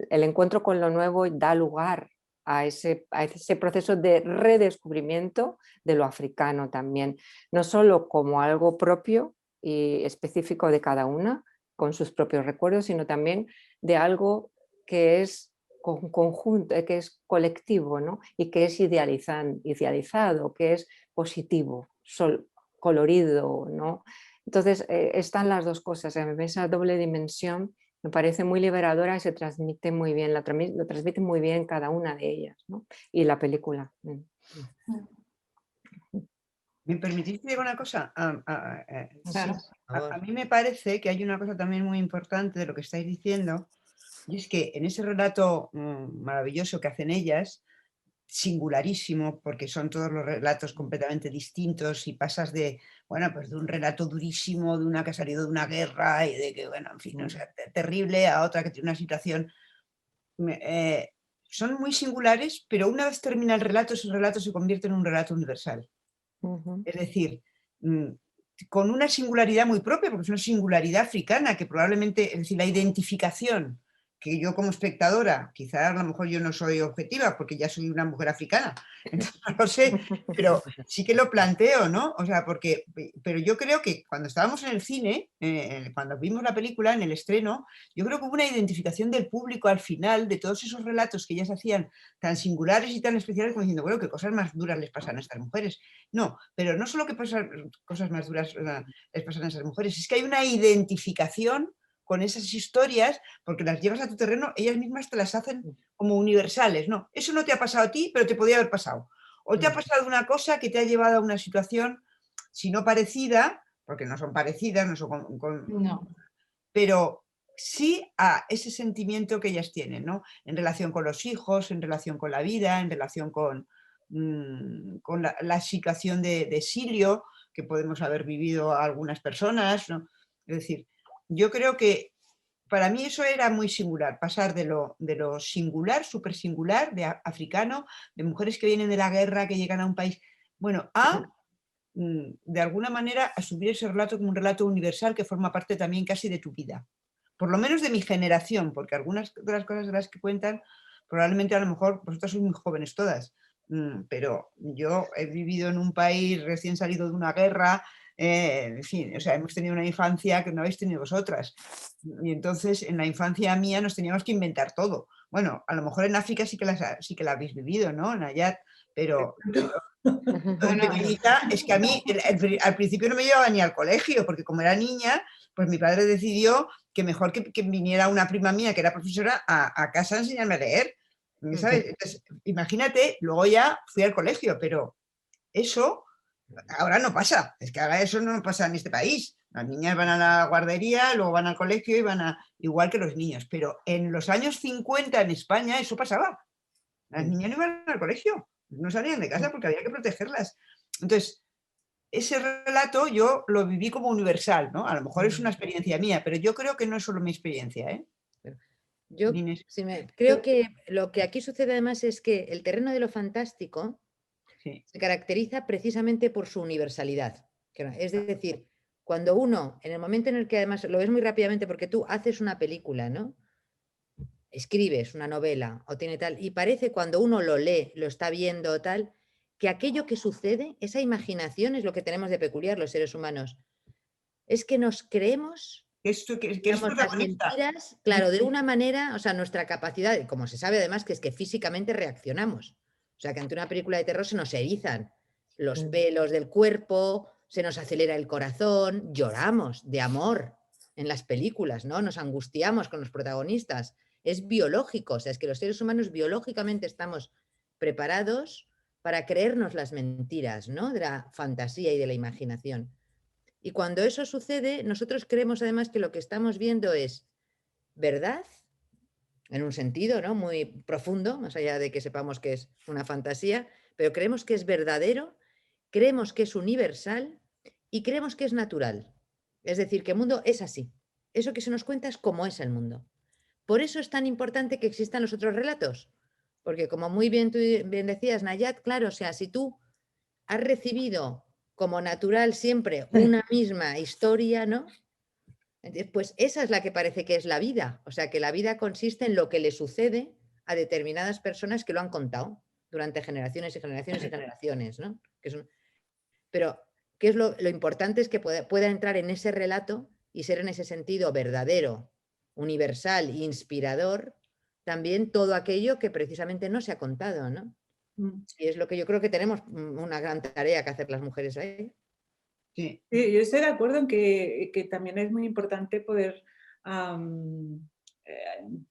el encuentro con lo nuevo da lugar a ese proceso de redescubrimiento de lo africano también, no solo como algo propio y específico de cada una, con sus propios recuerdos, sino también de algo que es conjunto, que es colectivo, ¿no?, y que es idealizado, que es positivo, colorido, ¿no? Entonces están las dos cosas, esa doble dimensión me parece muy liberadora y se transmite muy bien, lo transmite muy bien cada una de ellas, ¿no?, y la película. ¿Me permitís que diga una cosa? Claro. A mí me parece que hay una cosa también muy importante de lo que estáis diciendo, y es que en ese relato maravilloso que hacen ellas, singularísimo, porque son todos los relatos completamente distintos, y pasas de, bueno, pues de un relato durísimo, de una que ha salido de una guerra y de que, bueno, en fin, o sea, terrible, a otra que tiene una situación... son muy singulares, pero una vez termina el relato, ese relato se convierte en un relato universal. Es decir, con una singularidad muy propia, porque es una singularidad africana que probablemente, es decir, la identificación que yo como espectadora, quizá a lo mejor yo no soy objetiva porque ya soy una mujer africana, entonces no lo sé, pero sí que lo planteo, ¿no? O sea, pero yo creo que cuando estábamos en el cine, cuando vimos la película, en el estreno, yo creo que hubo una identificación del público al final de todos esos relatos que ellas hacían tan singulares y tan especiales, como diciendo, bueno, qué cosas más duras les pasan a estas mujeres. No, pero no solo que cosas más duras les pasan a esas mujeres, es que hay una identificación con esas historias, porque las llevas a tu terreno, ellas mismas te las hacen como universales, ¿no? Eso no te ha pasado a ti, pero te podía haber pasado. O te ha pasado una cosa que te ha llevado a una situación, si no parecida, porque no son parecidas, no son No. pero sí a ese sentimiento que ellas tienen, ¿no?, en relación con los hijos, en relación con la vida, en relación con la situación de exilio que podemos haber vivido algunas personas, ¿no? Es decir, yo creo que para mí eso era muy singular, pasar de lo singular, súper singular, de africano, de mujeres que vienen de la guerra, que llegan a un país, bueno, de alguna manera asumir ese relato como un relato universal que forma parte también casi de tu vida. Por lo menos de mi generación, porque algunas de las cosas de las que cuentan, probablemente a lo mejor vosotras sois muy jóvenes todas, pero yo he vivido en un país recién salido de una guerra, en fin, o sea, hemos tenido una infancia que no habéis tenido vosotras. Y entonces en la infancia mía nos teníamos que inventar todo. Bueno, a lo mejor en África sí que la habéis vivido, ¿no?, en Nayat, pero pequeñita, es que a mí al principio no me llevaba ni al colegio, porque como era niña, pues mi padre decidió que mejor que viniera una prima mía que era profesora a casa a enseñarme a leer, ¿sabes? Entonces, imagínate, luego ya fui al colegio, pero eso ahora no pasa, es que ahora eso no pasa en este país. Las niñas van a la guardería, luego van al colegio y igual que los niños, pero en los años 50 en España eso pasaba. Las niñas no iban al colegio, no salían de casa porque había que protegerlas. Entonces, ese relato yo lo viví como universal, ¿no? A lo mejor es una experiencia mía, pero yo creo que no es solo mi experiencia, ¿eh? Yo Inés. creo que lo que aquí sucede además es que el terreno de lo fantástico Sí. se caracteriza precisamente por su universalidad. Es decir, cuando uno, en el momento en el que además lo ves muy rápidamente porque tú haces una película, ¿no? Escribes una novela o tiene tal, y parece cuando uno lo lee, lo está viendo tal, que aquello que sucede, esa imaginación es lo que tenemos de peculiar los seres humanos. Es que nos creemos Que es digamos, las protagonista. mentiras, claro, de una manera, o sea, nuestra capacidad, como se sabe además, que es que físicamente reaccionamos. O sea, que ante una película de terror se nos erizan los pelos del cuerpo, se nos acelera el corazón, lloramos de amor en las películas, ¿no? Nos angustiamos con los protagonistas. Es biológico, o sea, es que los seres humanos biológicamente estamos preparados para creernos las mentiras, ¿no? De la fantasía y de la imaginación. Y cuando eso sucede, nosotros creemos además que lo que estamos viendo es verdad, en un sentido, ¿no? Muy profundo, más allá de que sepamos que es una fantasía, pero creemos que es verdadero, creemos que es universal y creemos que es natural. Es decir, que el mundo es así. Eso que se nos cuenta es como es el mundo. Por eso es tan importante que existan los otros relatos. Porque como muy bien tú bien decías, Nayat, claro, o sea, si tú has recibido como natural siempre una misma historia, ¿no? Pues esa es la que parece que es la vida. O sea, que la vida consiste en lo que le sucede a determinadas personas que lo han contado durante generaciones y generaciones y generaciones, ¿no? Pero, ¿qué es lo importante? Es que pueda entrar en ese relato y ser en ese sentido verdadero, universal, inspirador, también todo aquello que precisamente no se ha contado, ¿no? Y es lo que yo creo que tenemos una gran tarea que hacer las mujeres ahí. Sí, yo estoy de acuerdo en que también es muy importante poder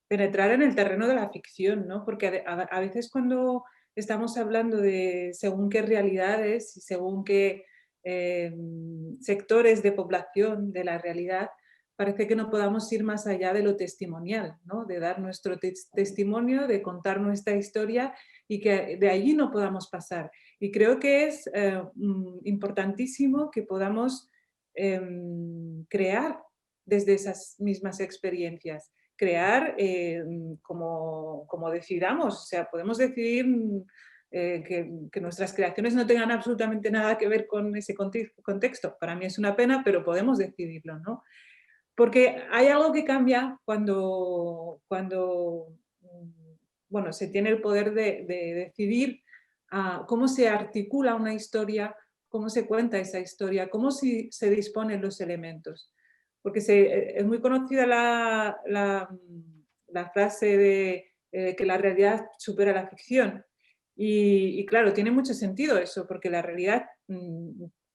penetrar en el terreno de la ficción, ¿no? Porque a veces cuando estamos hablando de según qué realidades y según qué sectores de población de la realidad, parece que no podamos ir más allá de lo testimonial, ¿no? De dar nuestro testimonio, de contar nuestra historia y que de allí no podamos pasar. Y creo que es importantísimo que podamos crear desde esas mismas experiencias, crear como decidamos, o sea, podemos decidir que nuestras creaciones no tengan absolutamente nada que ver con ese contexto. Para mí es una pena, pero podemos decidirlo, ¿no? Porque hay algo que cambia cuando bueno, se tiene el poder de decidir cómo se articula una historia, cómo se cuenta esa historia, cómo se disponen los elementos. Porque es muy conocida la frase de que la realidad supera la ficción. Y claro, tiene mucho sentido eso, porque la realidad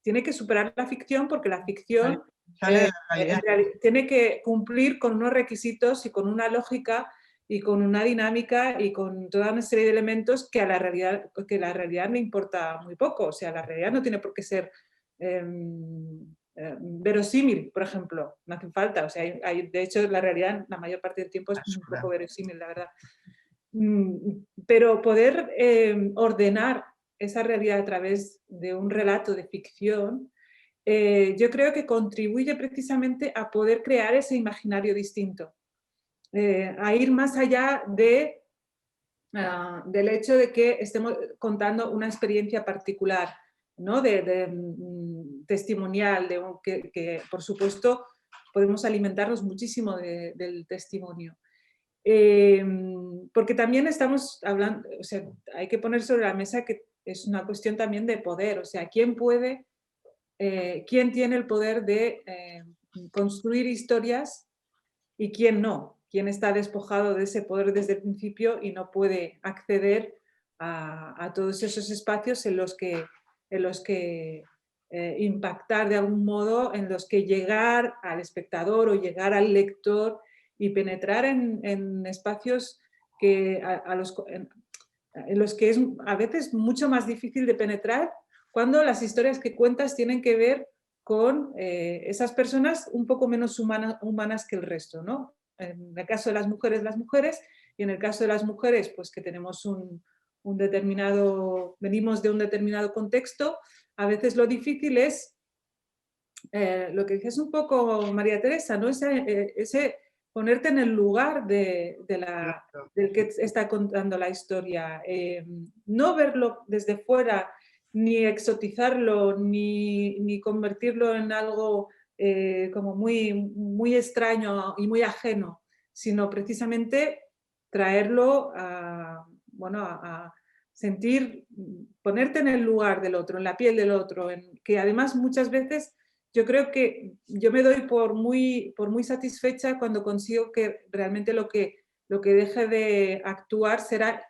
tiene que superar la ficción porque la ficción tiene que cumplir con unos requisitos y con una lógica y con una dinámica y con toda una serie de elementos que a la realidad le importa muy poco. O sea, la realidad no tiene por qué ser verosímil, por ejemplo. No hace falta. O sea, de hecho, la realidad la mayor parte del tiempo es un poco verosímil, la verdad. Pero poder ordenar esa realidad a través de un relato de ficción, yo creo que contribuye precisamente a poder crear ese imaginario distinto, a ir más allá del hecho de que estemos contando una experiencia particular, ¿no? Testimonial, que por supuesto podemos alimentarnos muchísimo del testimonio. Porque también estamos hablando, o sea, hay que poner sobre la mesa que es una cuestión también de poder, o sea, ¿quién tiene el poder de construir historias y quién no? ¿Quién está despojado de ese poder desde el principio y no puede acceder a todos esos espacios en los que impactar de algún modo, en los que llegar al espectador o llegar al lector y penetrar en espacios en los que es a veces mucho más difícil de penetrar cuando las historias que cuentas tienen que ver con esas personas un poco menos humanas que el resto, ¿no? En el caso de las mujeres, y en el caso de las mujeres, pues que tenemos venimos de un determinado contexto, a veces lo difícil es lo que dices un poco, María Teresa, ¿no? Ese ponerte en el lugar del que está contando la historia. No verlo desde fuera, ni exotizarlo, ni convertirlo en algo como muy extraño y muy ajeno, sino precisamente traerlo a sentir, ponerte en el lugar del otro, en la piel del otro, que además muchas veces yo creo que yo me doy por muy satisfecha cuando consigo que realmente lo que deje de actuar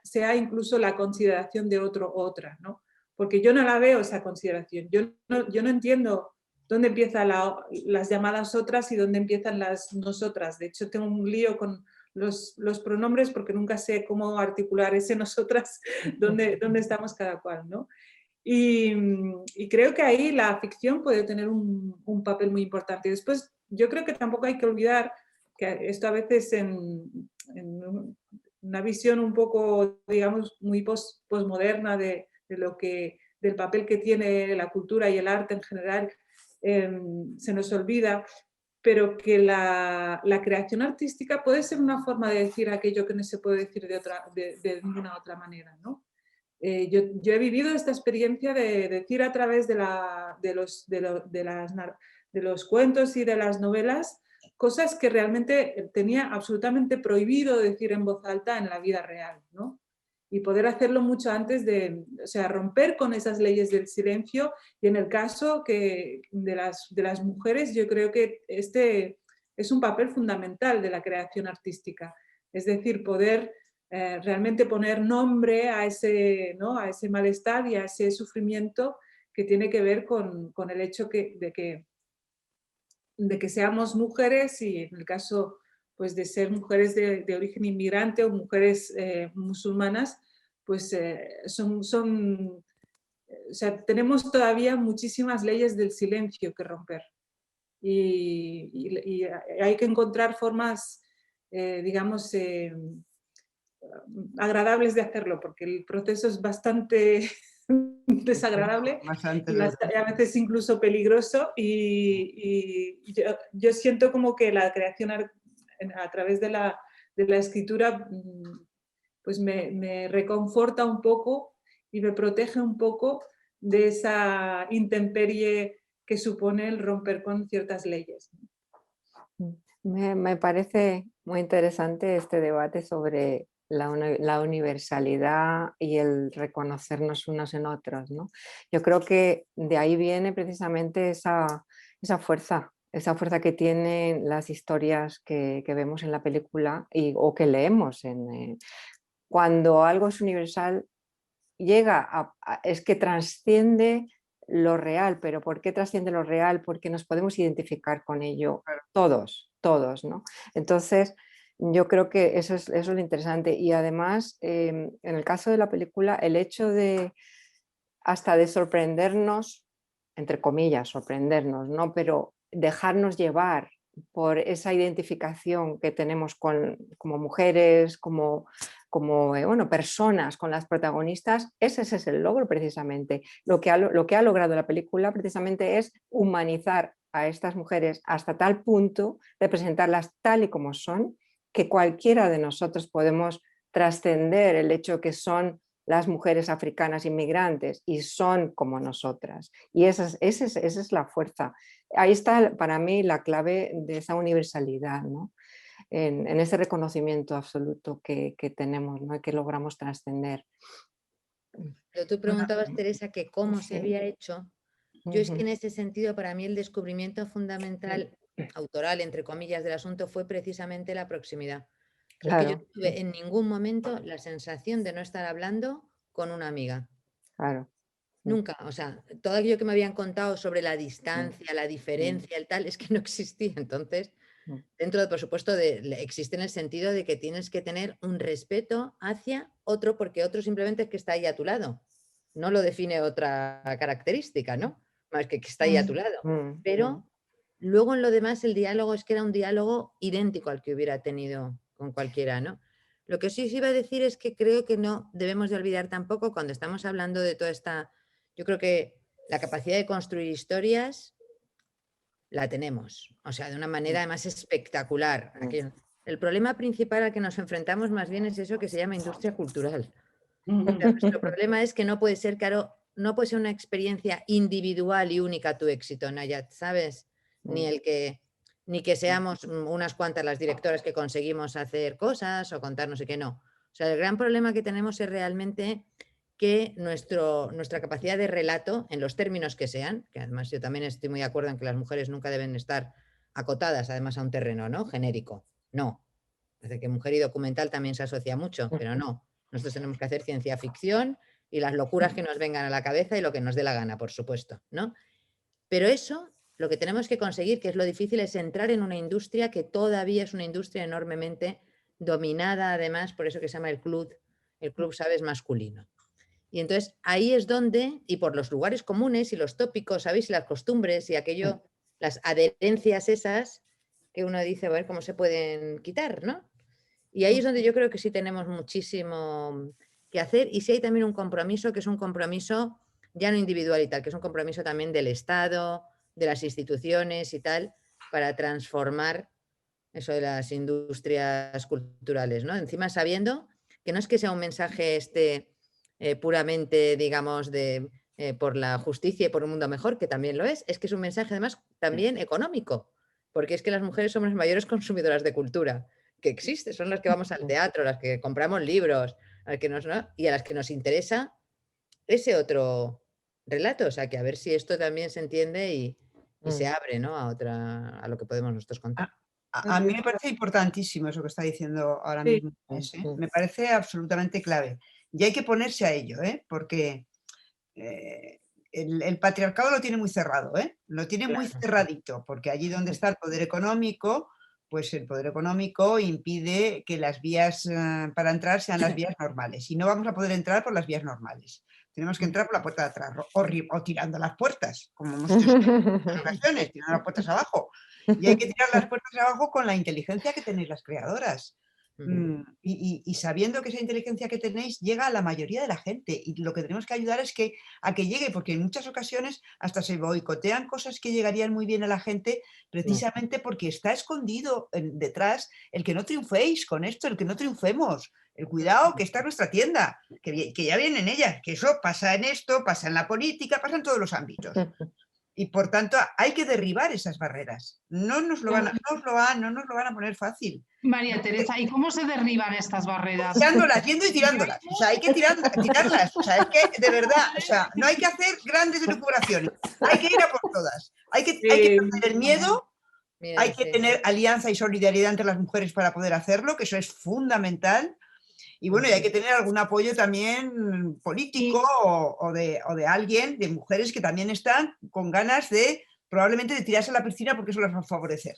sea incluso la consideración de otro o otra, ¿no? Porque yo no la veo esa consideración, yo no entiendo dónde empiezan las llamadas otras y dónde empiezan las nosotras. De hecho, tengo un lío con los pronombres porque nunca sé cómo articular ese nosotras, dónde estamos cada cual, ¿no? Y creo que ahí la ficción puede tener un papel muy importante. Y después, yo creo que tampoco hay que olvidar que esto a veces en una visión un poco, digamos, muy postmoderna del papel que tiene la cultura y el arte en general, se nos olvida, pero que la creación artística puede ser una forma de decir aquello que no se puede decir de ninguna otra manera, ¿no? Yo he vivido esta experiencia de decir a través de los cuentos y de las novelas cosas que realmente tenía absolutamente prohibido decir en voz alta en la vida real, ¿no? Y poder hacerlo mucho antes o sea, romper con esas leyes del silencio. Y en el caso de las mujeres, yo creo que este es un papel fundamental de la creación artística. Es decir, poder realmente poner nombre a ese malestar y a ese sufrimiento que tiene que ver con el hecho de que seamos mujeres, y en el caso pues, de ser mujeres de origen inmigrante o mujeres musulmanas, pues o sea, tenemos todavía muchísimas leyes del silencio que romper. Y hay que encontrar formas, digamos, agradables de hacerlo, porque el proceso es bastante desagradable y a veces incluso peligroso, y yo siento como que la creación a través de la escritura pues me reconforta un poco y me protege un poco de esa intemperie que supone el romper con ciertas leyes. Me parece muy interesante este debate sobre la universalidad y el reconocernos unos en otros, ¿no? Yo creo que de ahí viene precisamente esa fuerza que tienen las historias que vemos en la película o que leemos. Cuando algo es universal, es que trasciende lo real. ¿Pero por qué trasciende lo real? Porque nos podemos identificar con ello todos, ¿no? Entonces, yo creo que eso es lo interesante. Y además, en el caso de la película, el hecho hasta de sorprendernos, entre comillas, sorprendernos, ¿no? Pero dejarnos llevar por esa identificación que tenemos como mujeres, como personas, con las protagonistas, ese es el logro precisamente. Lo que ha logrado la película precisamente es humanizar a estas mujeres hasta tal punto de presentarlas tal y como son, que cualquiera de nosotros podemos trascender el hecho que son las mujeres africanas inmigrantes y son como nosotras. Y esa es la fuerza. Ahí está para mí la clave de esa universalidad, ¿no? En ese reconocimiento absoluto que tenemos, ¿no? Y que logramos trascender. Pero tú preguntabas, Teresa, que cómo se había hecho. Yo es que en ese sentido, para mí el descubrimiento fundamental, autoral, entre comillas, del asunto fue precisamente la proximidad. Claro. Que yo no tuve en ningún momento la sensación de no estar hablando con una amiga. Claro. Nunca, o sea, todo aquello que me habían contado sobre la distancia, la diferencia, el tal, es que no existía. Entonces, dentro de, por supuesto, existe en el sentido de que tienes que tener un respeto hacia otro, porque otro simplemente es que está ahí a tu lado. No lo define otra característica, ¿no? Más que está ahí a tu lado. Pero luego en lo demás el diálogo es que era un diálogo idéntico al que hubiera tenido con cualquiera, ¿no? Lo que sí os iba a decir es que creo que no debemos de olvidar tampoco cuando estamos hablando de toda esta... Yo creo que la capacidad de construir historias la tenemos, o sea, de una manera además espectacular. El problema principal al que nos enfrentamos más bien es eso que se llama industria cultural. O sea, nuestro problema es que no puede ser, claro, no puede ser una experiencia individual y única tu éxito, Nayat, ¿sabes? Ni que seamos unas cuantas las directoras que conseguimos hacer cosas o contar no sé qué, no. O sea, el gran problema que tenemos es realmente que nuestra capacidad de relato, en los términos que sean, que además yo también estoy muy de acuerdo en que las mujeres nunca deben estar acotadas además a un terreno, ¿no? Genérico. No. Desde que mujer y documental también se asocia mucho, pero no. Nosotros tenemos que hacer ciencia ficción y las locuras que nos vengan a la cabeza y lo que nos dé la gana, por supuesto, ¿no? Pero eso, lo que tenemos que conseguir, que es lo difícil, es entrar en una industria que todavía es una industria enormemente dominada, además, por eso que se llama el club, ¿sabes?, masculino. Y entonces ahí es donde, y por los lugares comunes y los tópicos, ¿sabéis? Y las costumbres y aquello, las adherencias esas que uno dice, a ver cómo se pueden quitar, ¿no? Y ahí es donde yo creo que sí tenemos muchísimo que hacer y sí hay también un compromiso que es un compromiso ya no individual y tal, que es un compromiso también del Estado, de las instituciones y tal, para transformar eso de las industrias culturales, ¿no? Encima sabiendo que no es que sea un mensaje puramente, digamos, por la justicia y por un mundo mejor, que también lo es que es un mensaje además también económico, porque es que las mujeres somos las mayores consumidoras de cultura que existe, son las que vamos al teatro, las que compramos libros, ¿no? Y a las que nos interesa ese otro relato, o sea, que a ver si esto también se entiende y se abre, ¿no?, a lo que podemos nosotros contar. A mí me parece importantísimo eso que está diciendo ahora Sí. mismo Inés, ¿eh? Me parece absolutamente clave. Y hay que ponerse a ello, porque el patriarcado lo tiene muy cerrado, lo tiene muy cerradito, porque allí donde está el poder económico, pues el poder económico impide que las vías para entrar sean las vías normales. Y no vamos a poder entrar por las vías normales. Tenemos que entrar por la puerta de atrás o tirando las puertas, como hemos hecho en ocasiones, tirando las puertas abajo. Y hay que tirar las puertas abajo con la inteligencia que tenéis las creadoras. Y sabiendo que esa inteligencia que tenéis llega a la mayoría de la gente y lo que tenemos que ayudar es a que llegue, porque en muchas ocasiones hasta se boicotean cosas que llegarían muy bien a la gente precisamente porque está escondido detrás el que no triunféis con esto, el que no triunfemos, el cuidado que está en nuestra tienda, que ya vienen ellas, que eso pasa en esto, pasa en la política, pasa en todos los ámbitos. Y por tanto hay que derribar esas barreras. No nos lo van a poner fácil. María Teresa, ¿y cómo se derriban estas barreras? Tirándolas, yendo y tirándolas. O sea, hay que tirarlas. O sea, es que de verdad, o sea, no hay que hacer grandes elucubraciones. Hay que ir a por todas. Hay que perder el miedo, hay que tener alianza y solidaridad entre las mujeres para poder hacerlo, que eso es fundamental. Y bueno, y hay que tener algún apoyo también político o de alguien, de mujeres que también están con ganas probablemente de tirarse a la piscina porque eso las va a favorecer.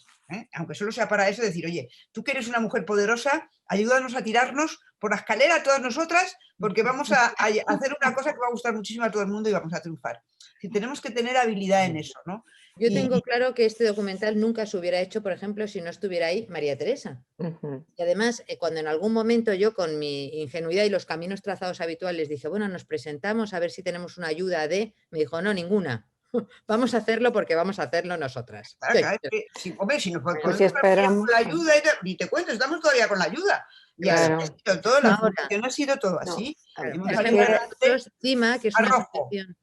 Aunque solo sea para eso, decir, oye, tú que eres una mujer poderosa, ayúdanos a tirarnos por la escalera todas nosotras porque vamos a hacer una cosa que va a gustar muchísimo a todo el mundo y vamos a triunfar. Y tenemos que tener habilidad en eso, ¿no? Yo tengo claro que este documental nunca se hubiera hecho, por ejemplo, si no estuviera ahí María Teresa. Y además, cuando en algún momento yo con mi ingenuidad y los caminos trazados habituales dije, bueno, nos presentamos a ver si tenemos una ayuda me dijo, no, ninguna. Vamos a hacerlo porque vamos a hacerlo nosotras. Claro, si nos podemos con la ayuda, y te cuento, estamos todavía con la ayuda. Y Claro. ha sido todo así. Por ejemplo, nosotros, CIMA, que es una asociación...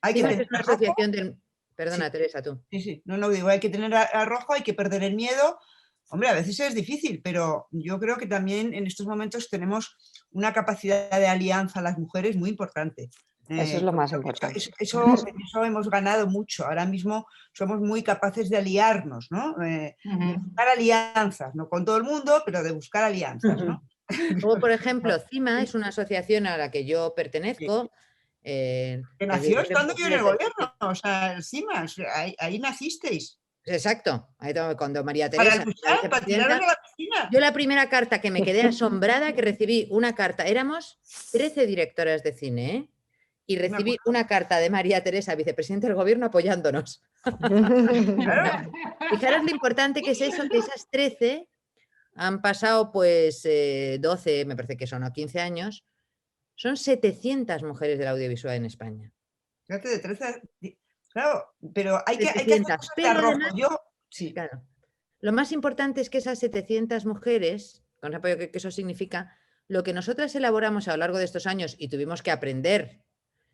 Hay que tener una asociación del... Perdona, Teresa, tú. Sí. No digo, hay que tener arrojo, hay que perder el miedo. Hombre, a veces es difícil, pero yo creo que también en estos momentos tenemos una capacidad de alianza a las mujeres muy importante. Eso es lo más importante. Eso hemos ganado mucho. Ahora mismo somos muy capaces de aliarnos, ¿no? De buscar alianzas, no con todo el mundo, pero de buscar alianzas, ¿no? Luego, por ejemplo, CIMA es una asociación a la que yo pertenezco. Que nació estando yo en el gobierno, o sea, el CIMA, ahí nacisteis. Exacto, cuando María Teresa... Para tiraros a la piscina. Yo la primera carta que me quedé asombrada, que recibí una carta, éramos 13 directoras de cine, y recibí una carta de María Teresa, vicepresidenta del gobierno, apoyándonos. Claro. Fijaros lo importante que es eso, que esas 13 han pasado pues 12, me parece que son, o 15 años, son 700 mujeres del audiovisual en España. Fíjate, de 13 claro, pero hay que hacer 700, cosas de pero arrojo. además, Yo, sí. claro, lo más importante es que esas 700 mujeres, con el apoyo que eso significa, lo que nosotras elaboramos a lo largo de estos años y tuvimos que aprender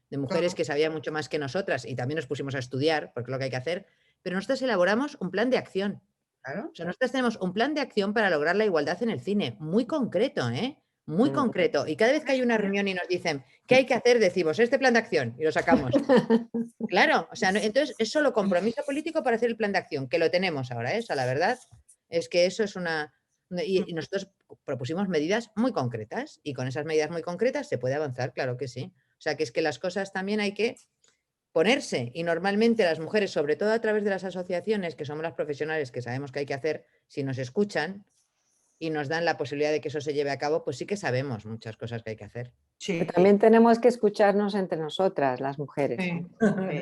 de mujeres que sabían mucho más que nosotras y también nos pusimos a estudiar, porque es lo que hay que hacer, pero nosotras elaboramos un plan de acción. Claro. O sea, nosotras tenemos un plan de acción para lograr la igualdad en el cine, muy concreto, ¿eh? Muy concreto. Y cada vez que hay una reunión y nos dicen qué hay que hacer, decimos este plan de acción y lo sacamos. Claro, o sea, entonces es solo compromiso político para hacer el plan de acción, que lo tenemos ahora, ¿eh? O sea, la verdad es que eso es una... Y nosotros propusimos medidas muy concretas y con esas medidas muy concretas se puede avanzar, claro que sí. O sea, que es que las cosas también hay que ponerse y normalmente las mujeres, sobre todo a través de las asociaciones, que somos las profesionales que sabemos que hay que hacer, si nos escuchan y nos dan la posibilidad de que eso se lleve a cabo, pues sí que sabemos muchas cosas que hay que hacer. Sí. Pero también tenemos que escucharnos entre nosotras, las mujeres. Sí.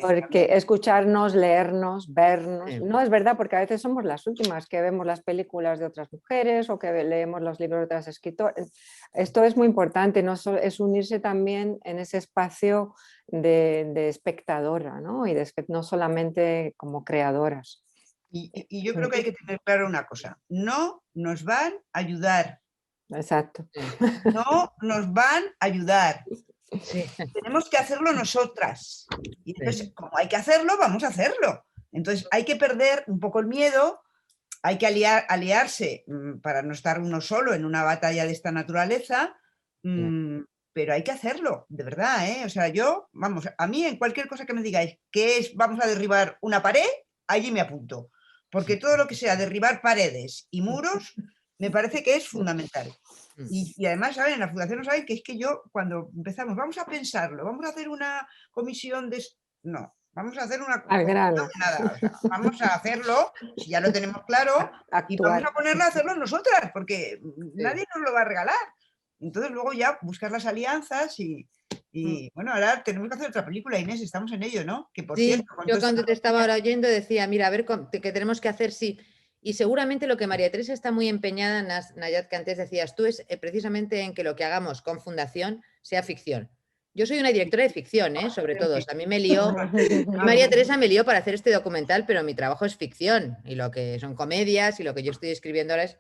Porque escucharnos, leernos, vernos. Sí. No es verdad, porque a veces somos las últimas que vemos las películas de otras mujeres o que leemos los libros de otras escritoras. Esto es muy importante, no es unirse también en ese espacio de espectadora, ¿no? Y no solamente como creadoras. Y yo creo que hay que tener claro una cosa, no nos van a ayudar. Exacto. No nos van a ayudar. Sí. Tenemos que hacerlo nosotras. Y entonces, como hay que hacerlo, vamos a hacerlo. Entonces, hay que perder un poco el miedo, hay que aliarse para no estar uno solo en una batalla de esta naturaleza, pero hay que hacerlo, de verdad, ¿eh? O sea, yo, vamos, a mí en cualquier cosa que me digáis que es vamos a derribar una pared, allí me apunto. Porque todo lo que sea derribar paredes y muros, me parece que es fundamental. Y además, ¿saben? En la Fundación no saben que es que yo, cuando empezamos, vamos a pensarlo, vamos a hacer una comisión de... No, vamos a hacer una... Al grano. Nada, o sea, vamos a hacerlo, si ya lo tenemos claro, y Actuar. vamos a ponerlo a hacerlo nosotras, porque nadie nos lo va a regalar. Entonces luego ya buscar las alianzas y bueno, ahora tenemos que hacer otra película, Inés, estamos en ello, ¿no? Que por Sí, cierto, yo cuando te estaba ahora oyendo decía, mira, a ver qué tenemos que hacer, sí. Y seguramente lo que María Teresa está muy empeñada, Nayat, que antes decías tú, es precisamente en que lo que hagamos con Fundación sea ficción. Yo soy una directora de ficción, sobre todo. O sea, a mí me lió, María Teresa me lió para hacer este documental, pero mi trabajo es ficción. Y lo que son comedias y lo que yo estoy escribiendo ahora es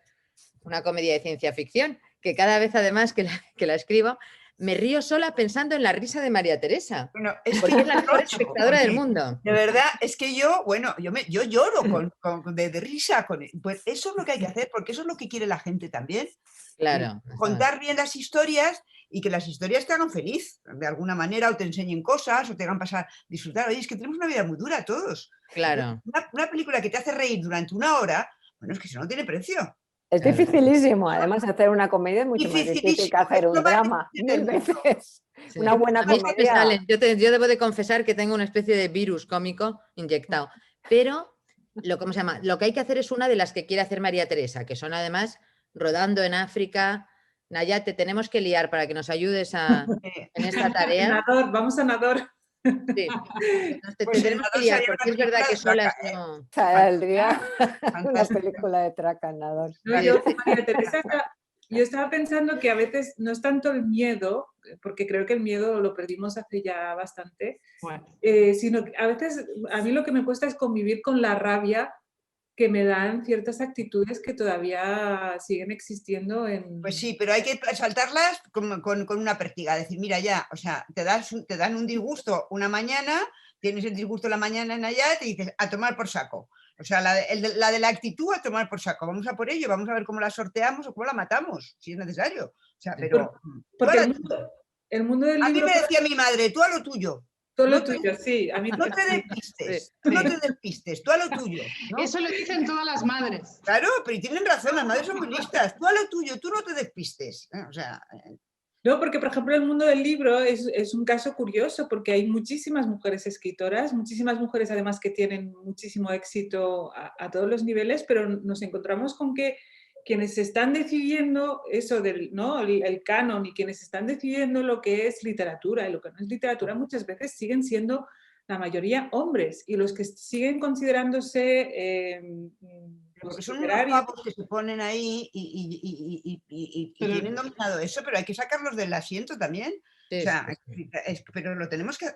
una comedia de ciencia ficción, que cada vez además que la escribo, me río sola pensando en la risa de María Teresa. Bueno, es porque que es la mejor espectadora del mundo. De verdad, es que yo, bueno, yo lloro de risa. Pues eso es lo que hay que hacer, porque eso es lo que quiere la gente también. Claro. Contar bien las historias y que las historias te hagan feliz, de alguna manera, o te enseñen cosas, o te hagan pasar, disfrutar. Oye, es que tenemos una vida muy dura todos. Claro. Una película que te hace reír durante una hora, bueno, es que eso no tiene precio. Es dificilísimo, además hacer una comedia es mucho más difícil que hacer un drama, 1000 veces. Sí. Una buena comedia. Yo debo de confesar que tengo una especie de virus cómico inyectado, pero ¿cómo se llama? Lo que hay que hacer es una de las que quiere hacer María Teresa, que son además rodando en África. Nayat, te tenemos que liar para que nos ayudes en esta tarea. Nador, vamos a Nador. Sí. Te tenemos que liar, porque es verdad que solas no... Saldría una película de tracanador. No, María Teresa, yo estaba pensando que a veces no es tanto el miedo, porque creo que el miedo lo perdimos hace ya bastante, sino que a veces a mí lo que me cuesta es convivir con la rabia que me dan ciertas actitudes que todavía siguen existiendo en... Pues sí, pero hay que saltarlas con una pértiga, decir, mira ya, o sea, te dan un disgusto una mañana, tienes el disgusto la mañana en allá y te dices, a tomar por saco. O sea, la de la actitud a tomar por saco. Vamos a por ello, vamos a ver cómo la sorteamos o cómo la matamos, si es necesario. O sea, pero... Porque el mundo del libro... A mí me decía mi madre, tú a lo tuyo. Todo lo tuyo, sí. A mí no te despistes, tú no te despistes, tú a lo tuyo. ¿no? Eso lo dicen todas las madres. Claro, pero tienen razón, las madres son muy listas. Tú a lo tuyo, tú no te despistes. O sea... No, porque por ejemplo el mundo del libro es un caso curioso porque hay muchísimas mujeres escritoras, muchísimas mujeres además que tienen muchísimo éxito a todos los niveles, pero nos encontramos con que quienes están decidiendo eso del el canon y quienes están decidiendo lo que es literatura y lo que no es literatura muchas veces siguen siendo la mayoría hombres y los que siguen considerándose porque son unos papos que se ponen ahí y tienen dominado eso, pero hay que sacarlos del asiento también. Sí, o sea, pero lo tenemos que...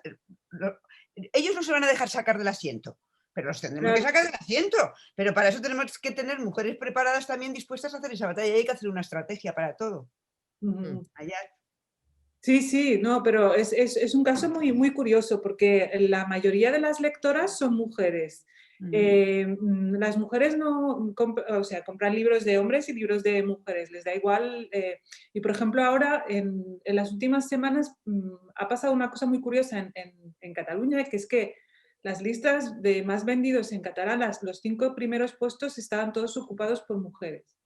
ellos no se van a dejar sacar del asiento, pero los tendremos que sacar del asiento. Pero para eso tenemos que tener mujeres preparadas también dispuestas a hacer esa batalla y hay que hacer una estrategia para todo. Allá. Sí, no, pero es un caso muy, muy curioso porque la mayoría de las lectoras son mujeres. Las mujeres no compran libros de hombres y libros de mujeres, les da igual. Y por ejemplo ahora en las últimas semanas ha pasado una cosa muy curiosa en Cataluña, que es que las listas de más vendidos en catalán, los 5 primeros puestos estaban todos ocupados por mujeres.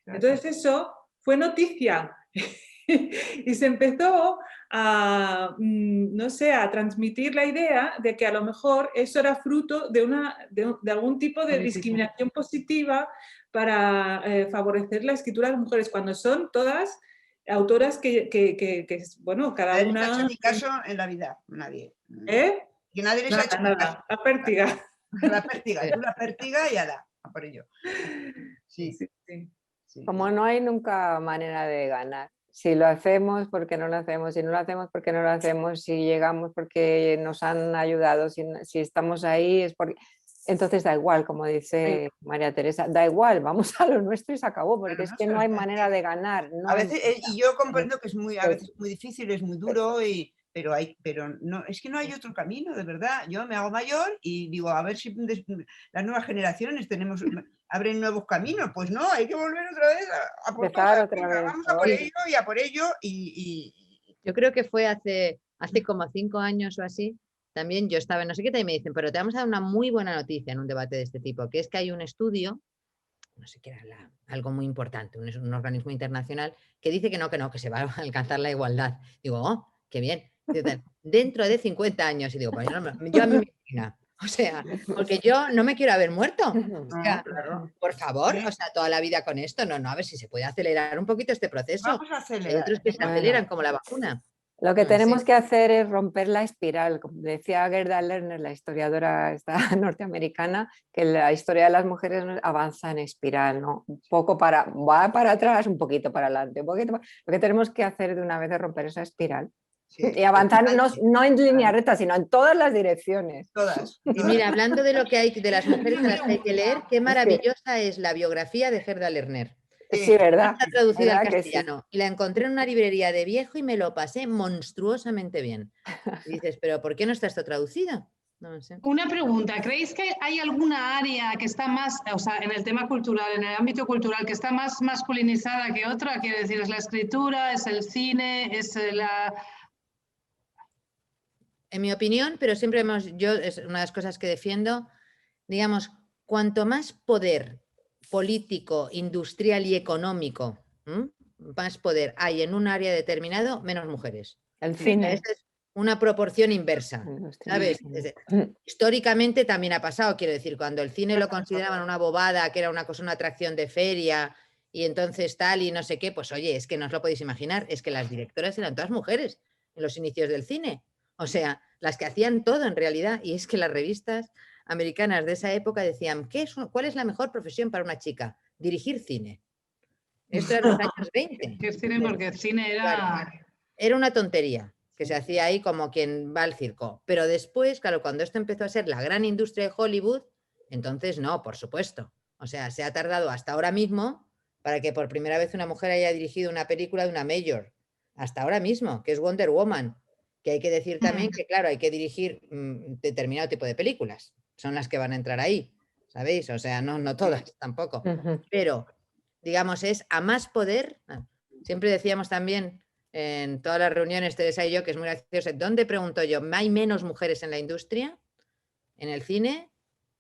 Entonces eso fue noticia. Y se empezó a, no sé, a transmitir la idea de que a lo mejor eso era fruto de algún tipo de discriminación positiva para favorecer la escritura de mujeres, cuando son todas autoras que bueno, cada nadie una... les ha hecho ni caso en la vida, nadie. ¿Eh? Que nadie les ha hecho ni caso. La pértiga. La pértiga, tú la pértiga y ala, a por ello. Sí. Como no hay nunca manera de ganar. Si lo hacemos, porque no lo hacemos, si no lo hacemos, porque no lo hacemos, si llegamos porque nos han ayudado, si estamos ahí es porque... Entonces da igual, como dice María Teresa, da igual, vamos a lo nuestro y se acabó, porque es que no hay manera de ganar. No a veces, y yo comprendo que es a veces muy difícil, es muy duro, pero no, es que no hay otro camino, de verdad. Yo me hago mayor y digo, a ver si las nuevas generaciones abren nuevos caminos. Pues no, hay que volver otra vez a por todas. Vamos a por ello y a por ello. Yo creo que fue hace como 5 años o así. También yo estaba, no sé qué, y me dicen, pero te vamos a dar una muy buena noticia en un debate de este tipo, que es que hay un estudio, no sé qué era, algo muy importante, un organismo internacional, que dice que se va a alcanzar la igualdad. Digo, oh, qué bien. Dentro de 50 años, y digo, pues yo a mí me imagino. O sea, porque yo no me quiero haber muerto. O sea, por favor, o sea, toda la vida con esto, no, a ver si se puede acelerar un poquito este proceso. Vamos a acelerar. Hay otros que se aceleran, como la vacuna. Lo que tenemos que hacer es romper la espiral, como decía Gerda Lerner, la historiadora norteamericana, que la historia de las mujeres avanza en espiral, ¿no? Va para atrás, un poquito para adelante, un poquito para... Lo que tenemos que hacer de una vez es romper esa espiral. Y avanzar no en línea recta, sino en todas las direcciones. Todas. Y mira, hablando de lo que hay, de las mujeres a las que hay que leer, qué maravillosa es la biografía de Gerda Lerner. Sí, ¿verdad? Está traducida al castellano. Y la encontré en una librería de viejo y me lo pasé monstruosamente bien. Y dices, ¿pero por qué no está esto traducido? No sé. Una pregunta, ¿creéis que hay alguna área que está más, o sea, en el tema cultural, en el ámbito cultural, que está más masculinizada que otra? Quiero decir, ¿es la escritura, es el cine, es la...? En mi opinión, pero siempre yo es una de las cosas que defiendo, digamos, cuanto más poder político, industrial y económico, más poder hay en un área determinado, menos mujeres. El cine. Esa es una proporción inversa, ¿sabes? Históricamente también ha pasado, quiero decir, cuando el cine lo consideraban una bobada, que era una cosa, una atracción de feria, y entonces tal y no sé qué, pues oye, es que no os lo podéis imaginar, es que las directoras eran todas mujeres en los inicios del cine. O sea, las que hacían todo en realidad, y es que las revistas americanas de esa época decían, ¿cuál es la mejor profesión para una chica? Dirigir cine. Esto era en los años 20. Dirigir cine, porque el cine era... Claro, era una tontería que se hacía ahí como quien va al circo. Pero después, claro, cuando esto empezó a ser la gran industria de Hollywood, entonces no, por supuesto. O sea, se ha tardado hasta ahora mismo para que por primera vez una mujer haya dirigido una película de una major. Hasta ahora mismo, que es Wonder Woman. Que hay que decir también que, claro, hay que dirigir determinado tipo de películas. Son las que van a entrar ahí, ¿sabéis? O sea, no todas tampoco. Pero, digamos, es a más poder. Siempre decíamos también en todas las reuniones, Teresa y yo, que es muy gracioso, ¿dónde, pregunto yo, hay menos mujeres en la industria? En el cine,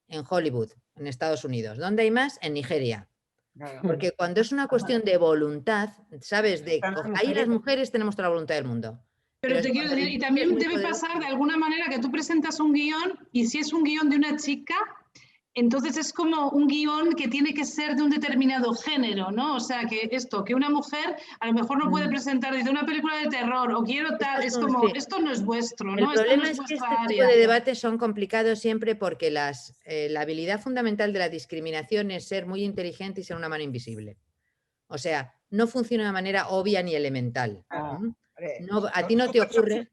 en Hollywood, en Estados Unidos. ¿Dónde hay más? En Nigeria. Porque cuando es una cuestión de voluntad, ¿sabes? Ahí las mujeres tenemos toda la voluntad del mundo. Pero te quiero decir, y también debe pasar de alguna manera que tú presentas un guión y si es un guión de una chica, entonces es como un guión que tiene que ser de un determinado género, ¿no? O sea, que una mujer a lo mejor no puede presentar desde una película de terror o quiero tal, es como, esto no es vuestro, ¿no? El problema es que este tipo de debates son complicados siempre porque la habilidad fundamental de la discriminación es ser muy inteligente y ser una mano invisible. O sea, no funciona de manera obvia ni elemental. No, a ti no te ocurre.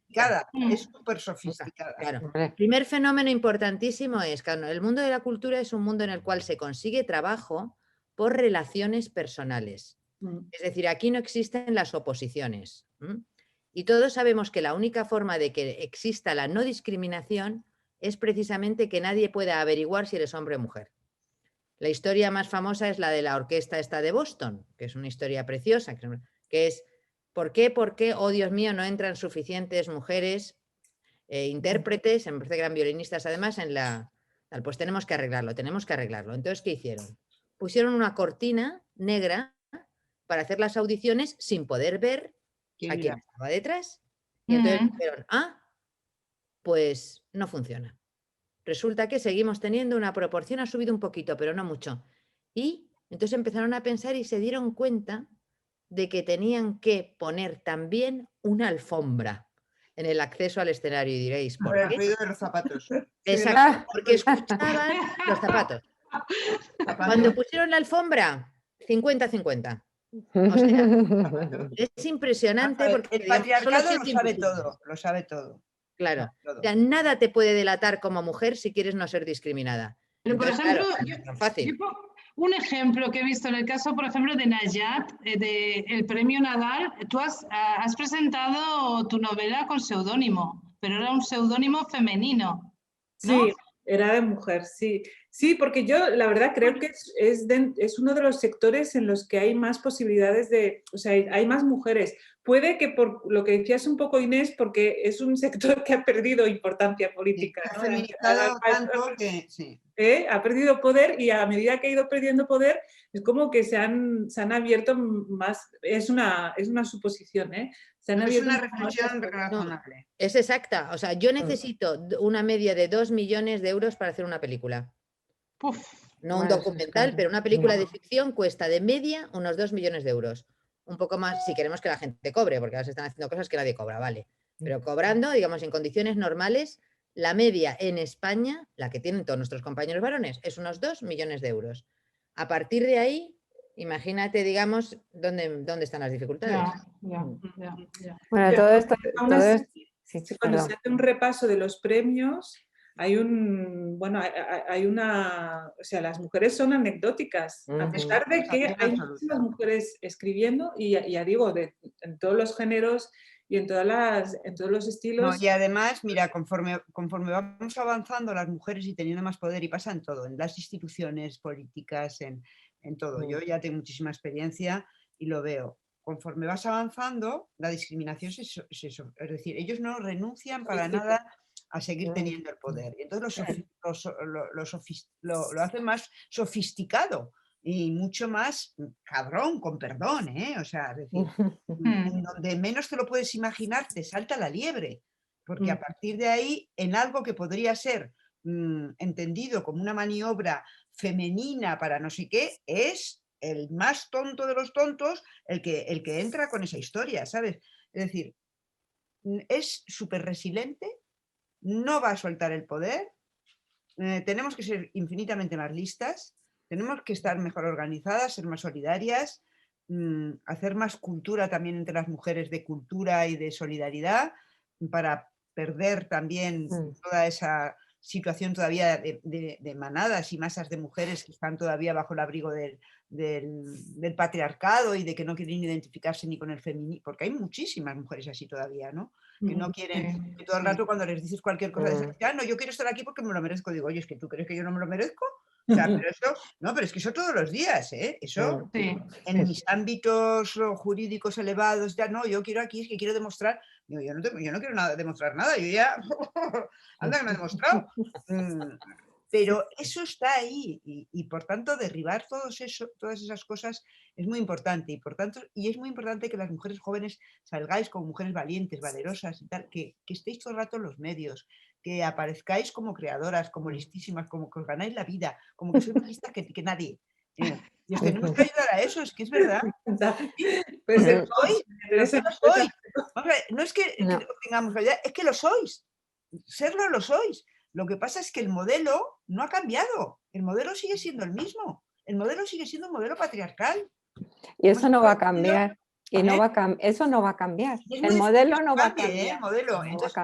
Es súper sofisticada. Claro. El primer fenómeno importantísimo es que el mundo de la cultura es un mundo en el cual se consigue trabajo por relaciones personales. Es decir, aquí no existen las oposiciones. Y todos sabemos que la única forma de que exista la no discriminación es precisamente que nadie pueda averiguar si eres hombre o mujer. La historia más famosa es la de la orquesta esta de Boston, que es una historia preciosa, que es ¿por qué, oh Dios mío, no entran suficientes mujeres intérpretes, en vez de gran violinistas además, pues tenemos que arreglarlo. Entonces, ¿qué hicieron? Pusieron una cortina negra para hacer las audiciones sin poder ver a quién estaba detrás. Y entonces dijeron, pues no funciona. Resulta que seguimos teniendo una proporción, ha subido un poquito, pero no mucho. Y entonces empezaron a pensar y se dieron cuenta de que tenían que poner también una alfombra en el acceso al escenario. Y diréis, ¿por qué? El ruido de los zapatos. Exacto, porque escuchaban los zapatos. Cuando pusieron la alfombra, 50-50. O sea, es impresionante porque el patriarcado lo sabe todo. Claro, o sea, nada te puede delatar como mujer si quieres no ser discriminada. Pero, por ejemplo, claro, fácil. Un ejemplo que he visto en el caso, por ejemplo, de Najat, del premio Nadal, tú has presentado tu novela con seudónimo, pero era un seudónimo femenino, ¿no? Sí, era de mujer, sí. Sí, porque yo la verdad creo que es uno de los sectores en los que hay más posibilidades o sea, hay más mujeres. Puede que por lo que decías un poco, Inés, porque es un sector que ha perdido importancia política. Sí, ¿no? Ha feminizado tanto que sí. Ha perdido poder y a medida que ha ido perdiendo poder es como que se han abierto más, es una suposición, se han abierto es una reflexión razonable. No, es exacta, o sea, yo necesito una media de 2 millones de euros para hacer una película. Uf, no un documental, pero una película de ficción cuesta de media unos 2 millones de euros. Un poco más si queremos que la gente cobre, porque ahora se están haciendo cosas que nadie cobra, vale. Pero cobrando, digamos, en condiciones normales, la media en España, la que tienen todos nuestros compañeros varones, es unos 2 millones de euros. A partir de ahí, imagínate, digamos, dónde están las dificultades. Ya. Bueno, todo esto sí, cuando se hace un repaso de los premios, hay una, o sea, las mujeres son anecdóticas, a pesar de que hay muchísimas mujeres escribiendo y ya digo, en todos los géneros y en todos los estilos. No, y además, mira, conforme vamos avanzando las mujeres y teniendo más poder, y pasa en todo, en las instituciones políticas, en todo. Yo ya tengo muchísima experiencia y lo veo. Conforme vas avanzando, la discriminación es decir, ellos no renuncian para nada a seguir teniendo el poder. Y entonces lo hacen más sofisticado y mucho más cabrón, con perdón, o sea, es decir, en donde menos te lo puedes imaginar te salta la liebre, porque a partir de ahí, en algo que podría ser entendido como una maniobra femenina para no sé qué, es el más tonto de los tontos el que entra con esa historia, ¿sabes? Es decir, es súper resiliente, no va a soltar el poder, tenemos que ser infinitamente más listas, tenemos que estar mejor organizadas, ser más solidarias, hacer más cultura también entre las mujeres, de cultura y de solidaridad, para perder también toda esa situación todavía de manadas y masas de mujeres que están todavía bajo el abrigo del patriarcado y de que no quieren identificarse ni con el feminismo, porque hay muchísimas mujeres así todavía, ¿no? Que no quieren, que todo el rato cuando les dices cualquier cosa, no, yo quiero estar aquí porque me lo merezco. Digo, oye, ¿es que tú crees que yo no me lo merezco? O sea, pero eso, no, pero es que eso todos los días, eso en mis ámbitos jurídicos elevados, ya no, yo quiero aquí, es que quiero demostrar. Digo, yo no quiero demostrar nada, yo ya, anda que no he demostrado. Pero eso está ahí y por tanto derribar todas esas cosas es muy importante y es muy importante que las mujeres jóvenes salgáis como mujeres valientes, valerosas y tal, que estéis todo el rato en los medios, que aparezcáis como creadoras, como listísimas, como que os ganáis la vida, como que sois más listas que nadie. Y os tenemos que ayudar a eso, es que es verdad. Pues no es que lo tengamos que ayudar, es que lo sois. Serlo lo sois. Lo que pasa es que el modelo no ha cambiado. El modelo sigue siendo el mismo. El modelo sigue siendo un modelo patriarcal. Y eso no va a cambiar. Y no eso no va a cambiar. El modelo no va a cambiar. El modelo. Entonces,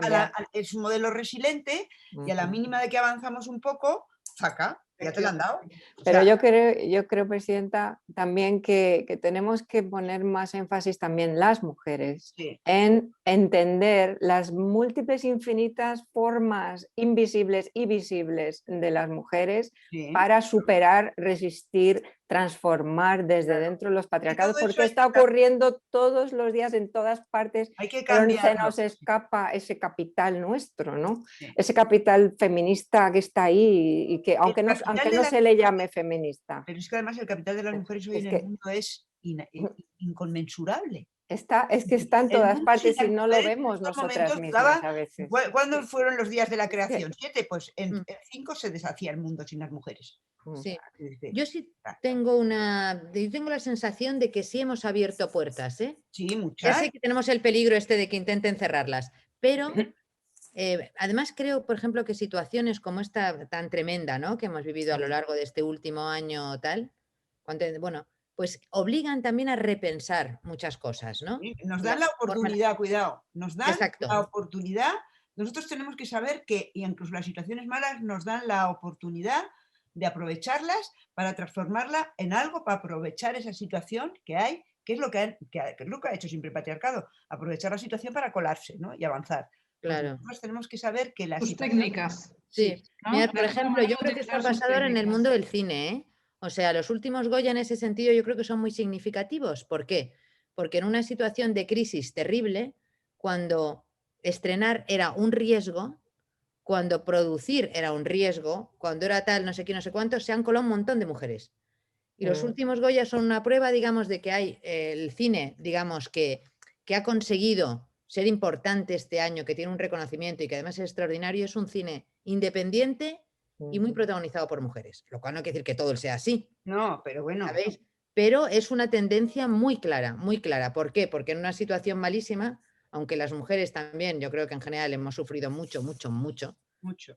es un modelo resiliente y a la mínima de que avanzamos un poco, saca. Ya te lo han dado. Pero yo creo, Presidenta, también que tenemos que poner más énfasis también las mujeres en entender las múltiples infinitas formas invisibles y visibles de las mujeres para superar, resistir, transformar desde dentro los patriarcados, porque está ocurriendo todos los días en todas partes, pero se nos escapa ese capital nuestro, ¿no? Ese capital feminista que está ahí y que aunque no se le llame feminista. Pero es que además el capital de las mujeres hoy en el mundo es inconmensurable. Es que está en todas partes y no lo vemos nosotras mismas a veces. ¿Cuándo fueron los días de la creación? 7, pues en 5 se deshacía el mundo sin las mujeres. Sí. Yo sí tengo la sensación de que sí hemos abierto puertas, ¿eh? Sí, muchas. Ya sé que tenemos el peligro de que intenten cerrarlas, pero además creo, por ejemplo, que situaciones como esta tan tremenda, ¿no?, que hemos vivido a lo largo de este último año tal, pues obligan también a repensar muchas cosas, ¿no? Nos dan la oportunidad, cuidado, nos dan la oportunidad. Nosotros tenemos que saber que incluso las situaciones malas nos dan la oportunidad de aprovecharlas para transformarla en algo, para aprovechar esa situación que hay, que es lo que ha hecho siempre el patriarcado, aprovechar la situación para colarse, ¿no?, y avanzar. Claro. Nosotros tenemos que saber que las técnicas. Sí, ¿no? Mira, por ejemplo, yo creo que está basado en el mundo del cine, ¿eh? O sea, los últimos Goya en ese sentido yo creo que son muy significativos. ¿Por qué? Porque en una situación de crisis terrible, cuando estrenar era un riesgo, cuando producir era un riesgo, cuando era tal, no sé qué, no sé cuánto, se han colado un montón de mujeres. Y los últimos Goya son una prueba, digamos, de que hay el cine, digamos, que ha conseguido ser importante este año, que tiene un reconocimiento y que además es extraordinario, es un cine independiente y muy protagonizado por mujeres. Lo cual no quiere decir que todo sea así. No, pero bueno. ¿Sabéis? Pero es una tendencia muy clara, muy clara. ¿Por qué? Porque en una situación malísima, aunque las mujeres también, yo creo que en general hemos sufrido mucho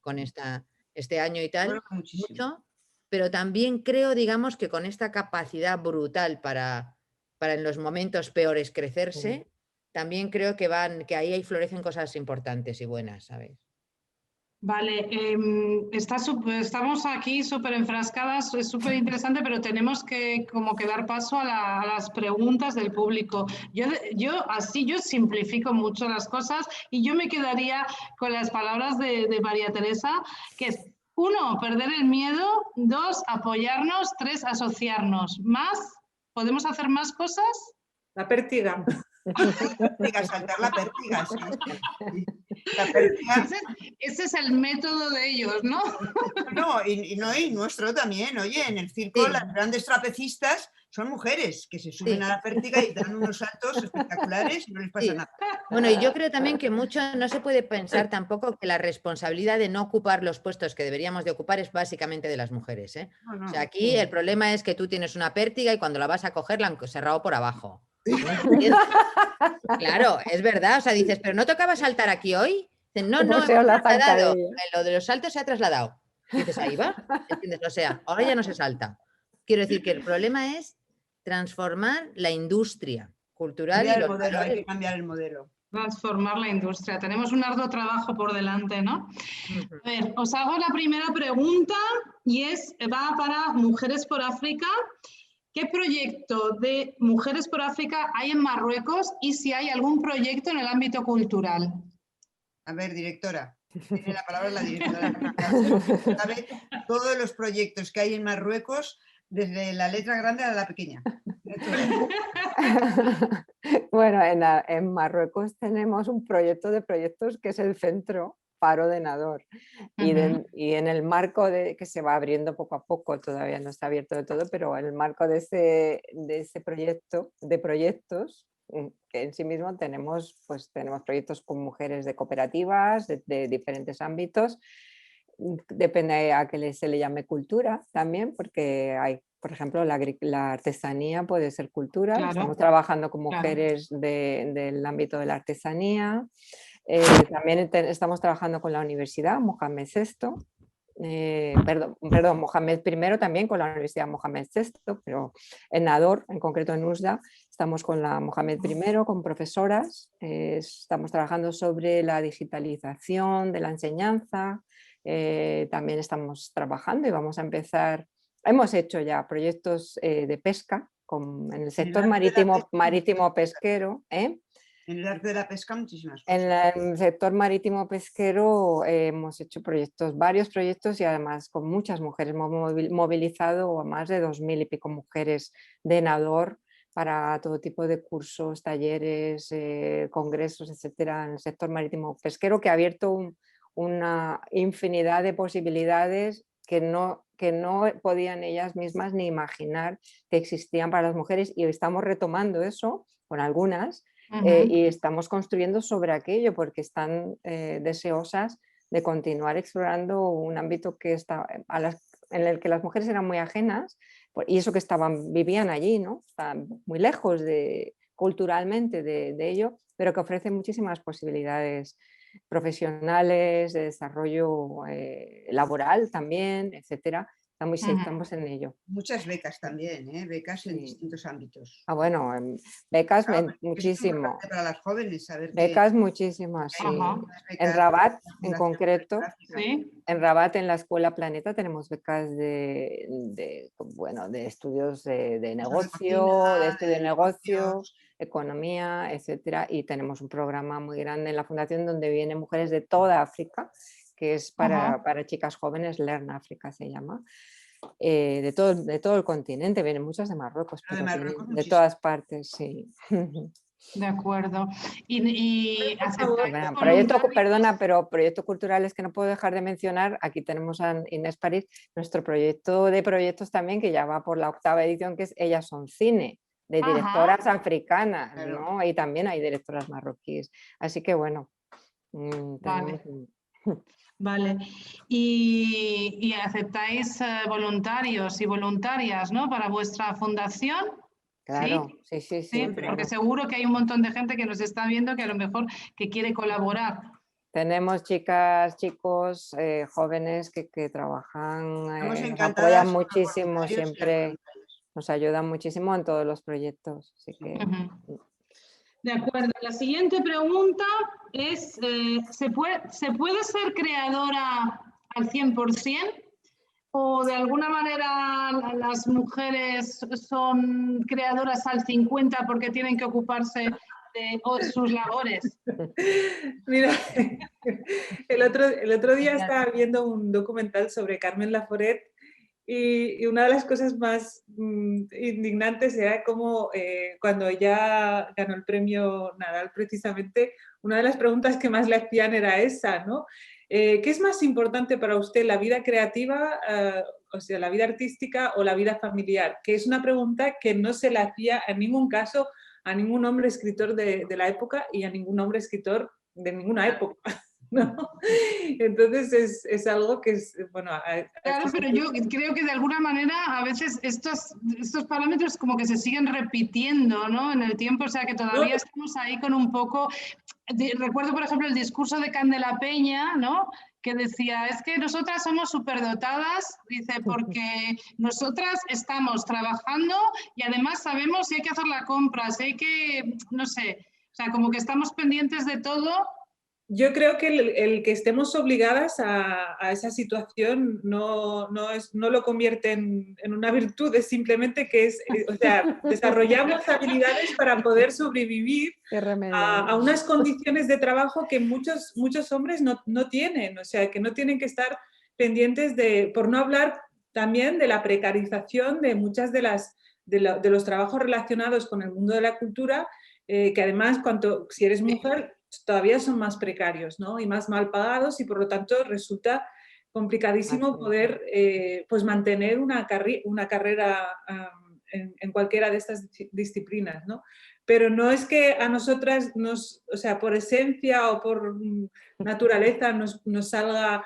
con este año y tal, mucho, pero también creo, digamos, que con esta capacidad brutal para en los momentos peores crecerse, también creo que ahí florecen cosas importantes y buenas, ¿sabes? Vale, estamos aquí súper enfrascadas, es súper interesante, pero tenemos que dar paso a las preguntas del público. Yo simplifico mucho las cosas y yo me quedaría con las palabras de María Teresa, que es 1, perder el miedo, 2, apoyarnos, 3, asociarnos. ¿Más? ¿Podemos hacer más cosas? La pértiga. Saltar la pértiga. Ese es el método de ellos, ¿no? No, y nuestro también. Oye, en el circo las grandes trapecistas son mujeres que se suben a la pértiga y dan unos saltos espectaculares y no les pasa nada. Bueno, y yo creo también que mucho no se puede pensar tampoco que la responsabilidad de no ocupar los puestos que deberíamos de ocupar es básicamente de las mujeres, ¿eh? No. O sea, aquí el problema es que tú tienes una pértiga y cuando la vas a coger la han cerrado por abajo. Claro, es verdad. O sea, dices, ¿pero no tocaba saltar aquí hoy? Dicen, no, lo de los saltos se ha trasladado. Dices, ahí va. ¿Entiendes? O sea, ahora ya no se salta. Quiero decir que el problema es transformar la industria cultural. Hay que cambiar el modelo. Transformar la industria. Tenemos un arduo trabajo por delante, ¿no? A ver, os hago la primera pregunta y va para Mujeres por África. ¿Qué proyecto de Mujeres por África hay en Marruecos y si hay algún proyecto en el ámbito cultural? A ver, directora, tiene la palabra la directora. ¿Sabe todos los proyectos que hay en Marruecos, desde la letra grande a la pequeña? Bueno, en Marruecos tenemos un proyecto de proyectos que es el Centro Faro de Nador. Y en el marco que se va abriendo poco a poco, todavía no está abierto de todo, pero en el marco de ese proyecto, de proyectos, que en sí mismo tenemos proyectos con mujeres de cooperativas, de diferentes ámbitos. Depende a que se le llame cultura también, porque hay, por ejemplo, la artesanía puede ser cultura. Claro. Estamos trabajando con mujeres del ámbito de la artesanía. También estamos trabajando con la Universidad Mohamed VI Mohamed I también con la Universidad Mohamed VI, pero en Nador, en concreto en USDA, estamos con la Mohamed I, con profesoras, estamos trabajando sobre la digitalización de la enseñanza, también estamos trabajando y vamos a empezar, hemos hecho ya proyectos de pesca en el sector marítimo pesquero. En el arte de la pesca muchísimas cosas. En el sector marítimo pesquero hemos hecho varios proyectos y además con muchas mujeres. Hemos movilizado a más de 2000 y pico mujeres de Nador para todo tipo de cursos, talleres, congresos, etcétera, en el sector marítimo pesquero, que ha abierto una infinidad de posibilidades que no podían ellas mismas ni imaginar que existían para las mujeres, y estamos retomando eso con algunas. Y estamos construyendo sobre aquello porque están deseosas de continuar explorando un ámbito que en el que las mujeres eran muy ajenas, y eso que vivían allí, ¿no? Estaban muy lejos culturalmente de ello, pero que ofrece muchísimas posibilidades profesionales, de desarrollo laboral también, etcétera. Estamos en ello. Muchas becas también, becas en distintos ámbitos. Bueno, becas muchísimo. Para las jóvenes, saber becas muchísimas, sí. En Rabat, en concreto, ¿sí? En Rabat, en la Escuela Planeta, tenemos becas de estudios de negocio, economía, etcétera. Y tenemos un programa muy grande en la Fundación donde vienen mujeres de toda África, que es para chicas jóvenes, Learn África se llama. De todo el continente, vienen muchas de Marruecos, pero de todas partes, sí. De acuerdo. Y proyectos culturales que no puedo dejar de mencionar. Aquí tenemos a Inés París, nuestro proyecto de proyectos también, que ya va por la 8ª edición, que es Ellas son cine, de directoras africanas, ¿no? Y también hay directoras marroquíes. Así que bueno, Vale. ¿Y aceptáis voluntarios y voluntarias, ¿no? Para vuestra fundación? Claro, sí. Porque seguro que hay un montón de gente que nos está viendo que a lo mejor que quiere colaborar. Tenemos chicas, chicos, jóvenes que trabajan, nos apoyan muchísimo, siempre nos ayudan muchísimo en todos los proyectos. Así que... De acuerdo. La siguiente pregunta es, ¿se puede ser creadora al 100%? ¿O de alguna manera las mujeres son creadoras al 50% porque tienen que ocuparse de sus labores? Mira, el otro día estaba viendo un documental sobre Carmen Laforet y una de las cosas más indignantes era como cuando ella ganó el premio Nadal, precisamente, una de las preguntas que más le hacían era esa, ¿no? ¿Qué es más importante para usted, la vida creativa, o sea, la vida artística o la vida familiar? Que es una pregunta que no se le hacía en ningún caso a ningún hombre escritor de la época y a ningún hombre escritor de ninguna época, ¿no? Entonces es algo que es, bueno... Claro, pero yo creo que de alguna manera a veces estos parámetros como que se siguen repitiendo, ¿no? En el tiempo, o sea que todavía estamos ahí con un poco... Recuerdo, por ejemplo, el discurso de Candela Peña, ¿no? Que decía, es que nosotras somos superdotadas, dice, porque nosotras estamos trabajando y además sabemos si hay que hacer la compra, si hay que, no sé, o sea, como que estamos pendientes de todo. Yo creo que el que estemos obligadas a esa situación no lo convierte en una virtud, es simplemente que o sea, desarrollamos habilidades para poder sobrevivir a unas condiciones de trabajo que muchos hombres no tienen, o sea, que no tienen que estar pendientes por no hablar también de la precarización de muchas de los trabajos relacionados con el mundo de la cultura, que además, si eres mujer, todavía son más precarios, ¿no? Y más mal pagados, y por lo tanto resulta complicadísimo poder pues mantener una carrera en cualquiera de estas disciplinas, ¿no? Pero no es que a nosotras, o sea, por esencia o por naturaleza nos salga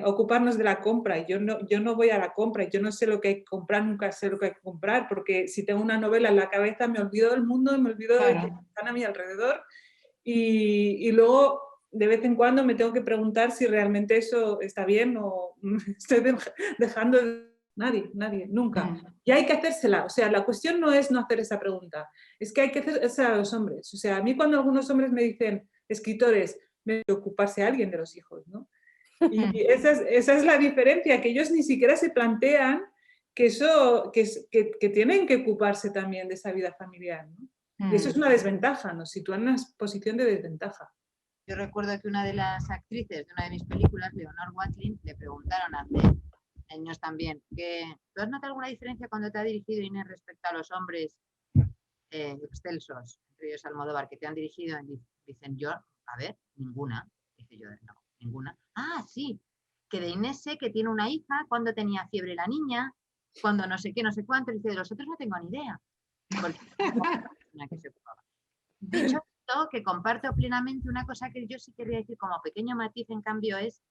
ocuparnos de la compra. Yo no voy a la compra, yo no sé lo que hay que comprar, nunca sé lo que hay que comprar, porque si tengo una novela en la cabeza me olvido del mundo, me olvido de que están a mi alrededor. Y luego de vez en cuando me tengo que preguntar si realmente eso está bien o estoy dejando de... Nadie, nunca. Y hay que hacérsela. O sea, la cuestión no es no hacer esa pregunta, es que hay que hacérsela a los hombres. O sea, a mí cuando algunos hombres me dicen, escritores, me debe ocuparse alguien de los hijos, ¿no? Y esa es la diferencia, que ellos ni siquiera se plantean que tienen que ocuparse también de esa vida familiar, ¿no? Y eso es una desventaja, nos sitúa en una posición de desventaja. Yo recuerdo que una de las actrices de una de mis películas, Leonor Watling, le preguntaron hace años también, ¿tú has notado alguna diferencia cuando te ha dirigido Inés respecto a los hombres excelsos, entre ellos Almodóvar, que te han dirigido? Dicen yo, a ver, ninguna. Dice yo, no, ninguna. Ah, sí, que de Inés sé que tiene una hija, cuando tenía fiebre la niña, cuando no sé qué, no sé cuánto. Dice, de los otros no tengo ni idea. Porque una que se ocupaba. Dicho esto, que comparto plenamente, una cosa que yo sí quería decir como pequeño matiz, en cambio, es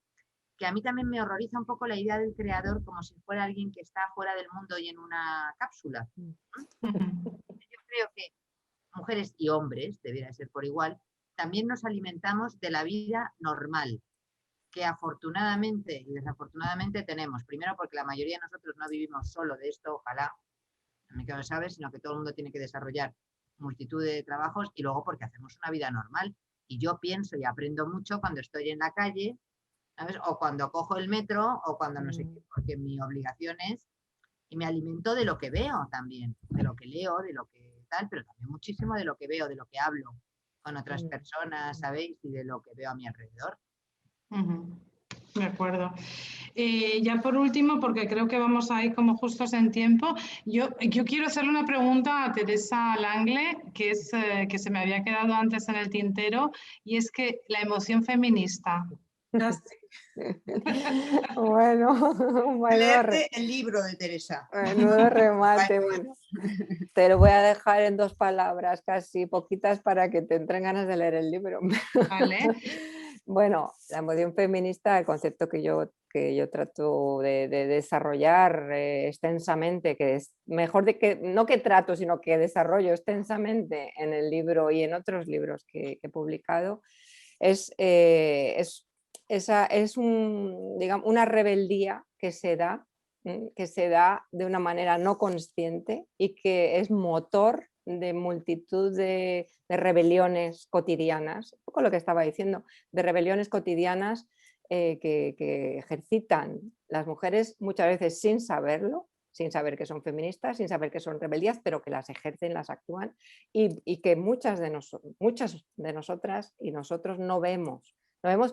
que a mí también me horroriza un poco la idea del creador como si fuera alguien que está fuera del mundo y en una cápsula. Yo creo que mujeres y hombres, debería ser por igual, también nos alimentamos de la vida normal, que afortunadamente y desafortunadamente tenemos. Primero porque la mayoría de nosotros no vivimos solo de esto, ojalá, no me saber, sino que todo el mundo tiene que desarrollar multitud de trabajos, y luego porque hacemos una vida normal. Y yo pienso y aprendo mucho cuando estoy en la calle, ¿sabes? O cuando cojo el metro, o cuando no sé qué, porque mi obligación es, y me alimento de lo que veo también, de lo que leo, de lo que tal, pero también muchísimo de lo que veo, de lo que hablo con otras personas, ¿sabéis? Y de lo que veo a mi alrededor. De acuerdo. Ya por último, porque creo que vamos a ir como justos en tiempo, yo quiero hacerle una pregunta a Teresa Langle, que se me había quedado antes en el tintero, y es que la emoción feminista. Bueno, Leerte el libro de Teresa. Nuevo remate. Bueno, te lo voy a dejar en 2 palabras, casi poquitas, para que te entren ganas de leer el libro. Vale. Bueno, la emoción feminista, el concepto que yo trato de desarrollar extensamente, que es mejor no que trato, sino que desarrollo extensamente en el libro y en otros libros que he publicado, es digamos, una rebeldía que se da de una manera no consciente y que es motor de multitud de rebeliones cotidianas, un poco lo que estaba diciendo, de rebeliones cotidianas que ejercitan las mujeres muchas veces sin saberlo, sin saber que son feministas, sin saber que son rebeldías, pero que las ejercen, las actúan, y que muchas de nosotras y nosotros no vemos,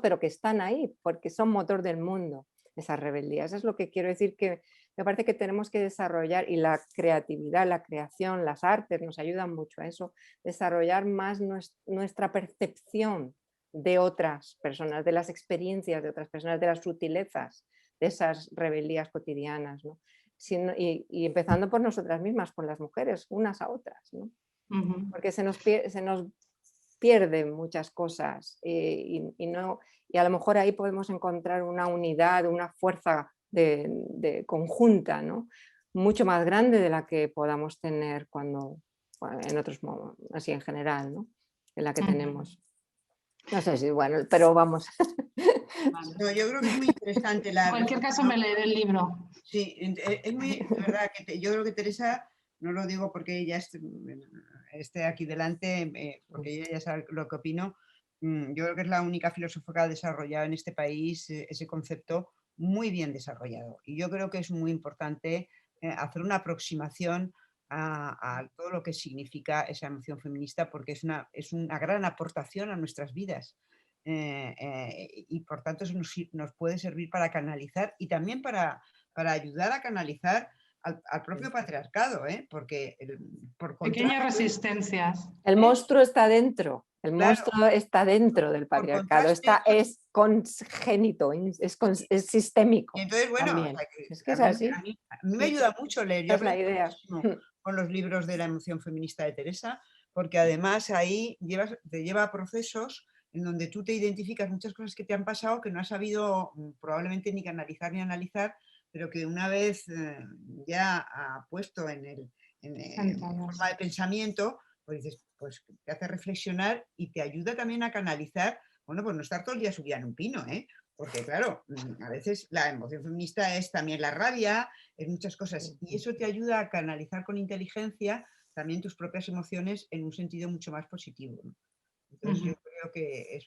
pero que están ahí porque son motor del mundo, esas rebeldías. Eso es lo que quiero decir, que me parece que tenemos que desarrollar, y la creatividad, la creación, las artes nos ayudan mucho a eso, desarrollar más nuestra percepción de otras personas, de las experiencias de otras personas, de las sutilezas de esas rebeldías cotidianas, ¿no? Y empezando por nosotras mismas, por las mujeres, unas a otras, ¿no? Porque se nos pierden muchas cosas y a lo mejor ahí podemos encontrar una unidad, una fuerza de conjunta, ¿no? Mucho más grande de la que podamos tener en otros momentos, así en general, ¿no? En la que tenemos. No sé si, bueno, pero vamos. No, yo creo que es muy interesante. En cualquier caso, me leeré el libro. Sí, es muy verdad que yo creo que Teresa, no lo digo porque ella esté aquí delante, porque ella ya sabe lo que opino. Yo creo que es la única filósofa que ha desarrollado en este país ese concepto muy bien desarrollado. Y yo creo que es muy importante hacer una aproximación a todo lo que significa esa emoción feminista, porque es una gran aportación a nuestras vidas. Y por tanto eso nos puede servir para canalizar y también para ayudar a canalizar al propio patriarcado, porque pequeñas resistencias. El monstruo está dentro. El Claro. monstruo está dentro del patriarcado, es congénito, es sistémico. Y entonces, bueno, también. O sea, Es que es así. A mí me ayuda mucho leer. Esa es la idea. Con los libros de la emoción feminista de Teresa, porque además ahí te lleva a procesos en donde tú te identificas muchas cosas que te han pasado que no has sabido probablemente ni canalizar ni analizar, pero que una vez ya ha puesto en forma de pensamiento, pues dices, pues te hace reflexionar y te ayuda también a canalizar bueno, pues no estar todo el día subida en un pino, ¿eh? Porque claro, a veces la emoción feminista es también la rabia, es muchas cosas, y eso te ayuda a canalizar con inteligencia también tus propias emociones en un sentido mucho más positivo, ¿no? Entonces yo creo que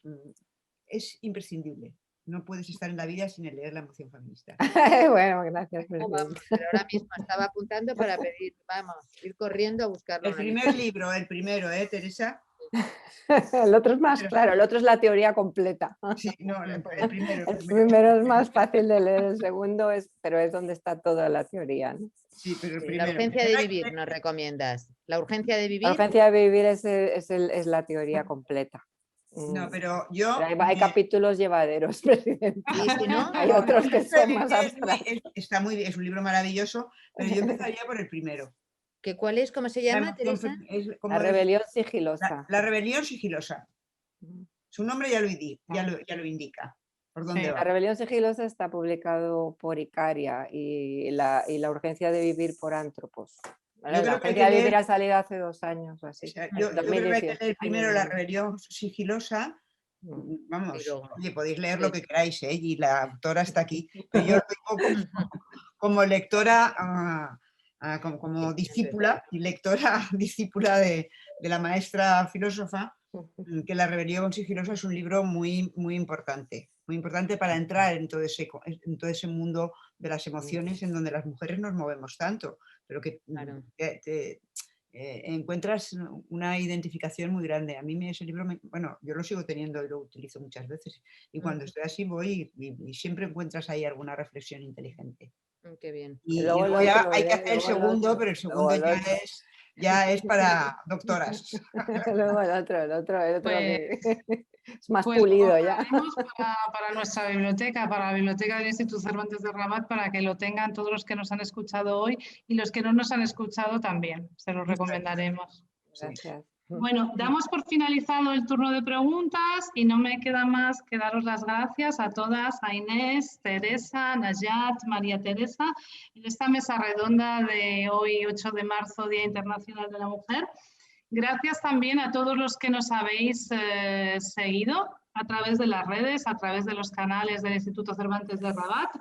es imprescindible. No puedes estar en la vida sin leer la emoción feminista. Bueno, gracias. Pero ahora mismo estaba apuntando para pedir, vamos, ir corriendo a buscarlo. El primer libro, el primero, Teresa. El otro es más claro, el otro es la teoría completa. Sí, no, el primero. El primero es más fácil de leer, el segundo pero es donde está toda la teoría, ¿no? Sí, pero el La primero. urgencia de vivir nos recomiendas. La urgencia de vivir. La urgencia de vivir es la teoría completa. No, pero yo... Pero hay capítulos llevaderos, presidente. Y si no, hay otros que son más abstractos. Está muy bien, es un libro maravilloso, pero yo empezaría por el primero. ¿Cuál es? ¿Cómo se llama, Teresa? La rebelión sigilosa. La rebelión sigilosa. Su nombre ya lo indica. ¿Por dónde va? La rebelión sigilosa está publicado por Icaria y la urgencia de vivir por Antropos. ¿Vale? La urgencia de vivir ha salido hace 2 años o así. O sea, yo creo que hay que leer primero la rebelión sigilosa. Vamos, oye, podéis leer lo que queráis, y la autora está aquí. Pero yo lo digo como lectora, como discípula y lectora discípula de la maestra filósofa, que La rebelión sigilosa es un libro muy, muy importante para entrar en todo ese mundo de las emociones en donde las mujeres nos movemos tanto, pero que Claro. encuentras una identificación muy grande. A mí ese libro, bueno, yo lo sigo teniendo y lo utilizo muchas veces, y cuando estoy así voy y siempre encuentras ahí alguna reflexión inteligente. Qué bien. Y luego ya hay que hacer el segundo, pero el segundo ya es para doctoras. Luego el otro Pues, es más pulido ya. Para nuestra biblioteca, para la biblioteca del Instituto Cervantes de Rabat, para que lo tengan todos los que nos han escuchado hoy y los que no nos han escuchado también. Se los recomendaremos. Gracias. Bueno, damos por finalizado el turno de preguntas y no me queda más que daros las gracias a todas, a Inés, Teresa, Nayat, María Teresa, en esta mesa redonda de hoy, 8 de marzo, Día Internacional de la Mujer. Gracias también a todos los que nos habéis seguido a través de las redes, a través de los canales del Instituto Cervantes de Rabat.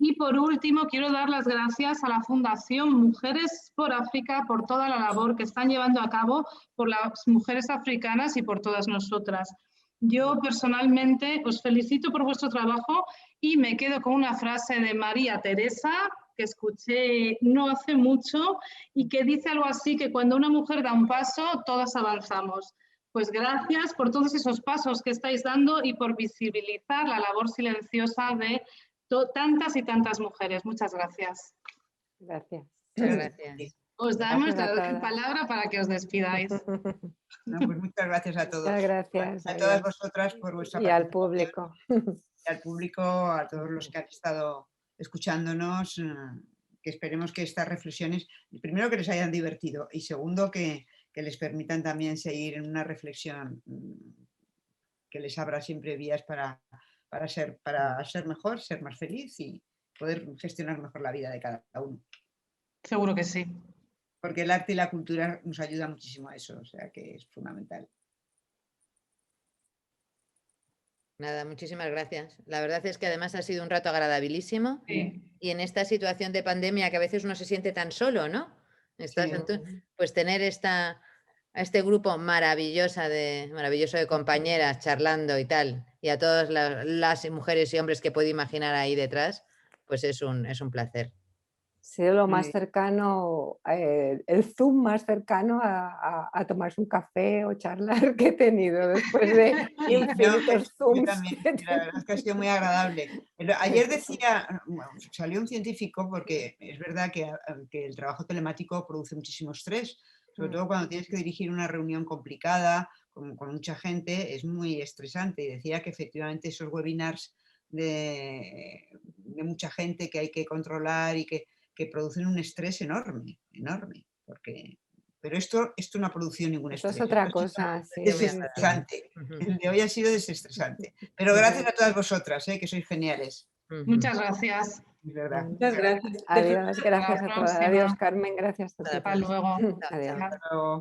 Y por último, quiero dar las gracias a la Fundación Mujeres por África por toda la labor que están llevando a cabo por las mujeres africanas y por todas nosotras. Yo personalmente os felicito por vuestro trabajo y me quedo con una frase de María Teresa que escuché no hace mucho y que dice algo así, que cuando una mujer da un paso, todas avanzamos. Pues gracias por todos esos pasos que estáis dando y por visibilizar la labor silenciosa de tantas y tantas mujeres. Muchas gracias. Gracias. Muchas gracias. Os damos la palabra para que os despidáis. No, pues muchas gracias a todos. Muchas gracias. A todas vosotras por vuestra y al público. Y al público, a todos los que han estado escuchándonos, que esperemos que estas reflexiones, primero que les hayan divertido y segundo que les permitan también seguir en una reflexión que les abra siempre vías para ser mejor, ser más feliz y poder gestionar mejor la vida de cada uno. Seguro que sí. Porque el arte y la cultura nos ayuda muchísimo a eso, o sea que es fundamental. Nada, muchísimas gracias. La verdad es que además ha sido un rato agradabilísimo y en esta situación de pandemia que a veces uno se siente tan solo, ¿no? Pues tener a este grupo maravilloso de compañeras charlando y tal, y a todas las mujeres y hombres que puedo imaginar ahí detrás, pues es un placer. Ha sido lo más cercano, el Zoom más cercano a tomarse un café o charlar que he tenido después de infinitos Zooms. La verdad es que ha sido muy agradable. Ayer salió un científico, porque es verdad que el trabajo telemático produce muchísimo estrés, sobre todo cuando tienes que dirigir una reunión complicada con mucha gente, es muy estresante. Y decía que efectivamente esos webinars de mucha gente que hay que controlar y que producen un estrés enorme, pero esto no ha producido ningún estrés. Esto es otra cosa. Sí, desestresante. El de hoy ha sido desestresante. Pero gracias a todas vosotras, que sois geniales. Muchas gracias. Es verdad. Muchas gracias. Adiós, gracias a todas. Adiós, Carmen, gracias. Hasta luego. Adiós. Hasta luego.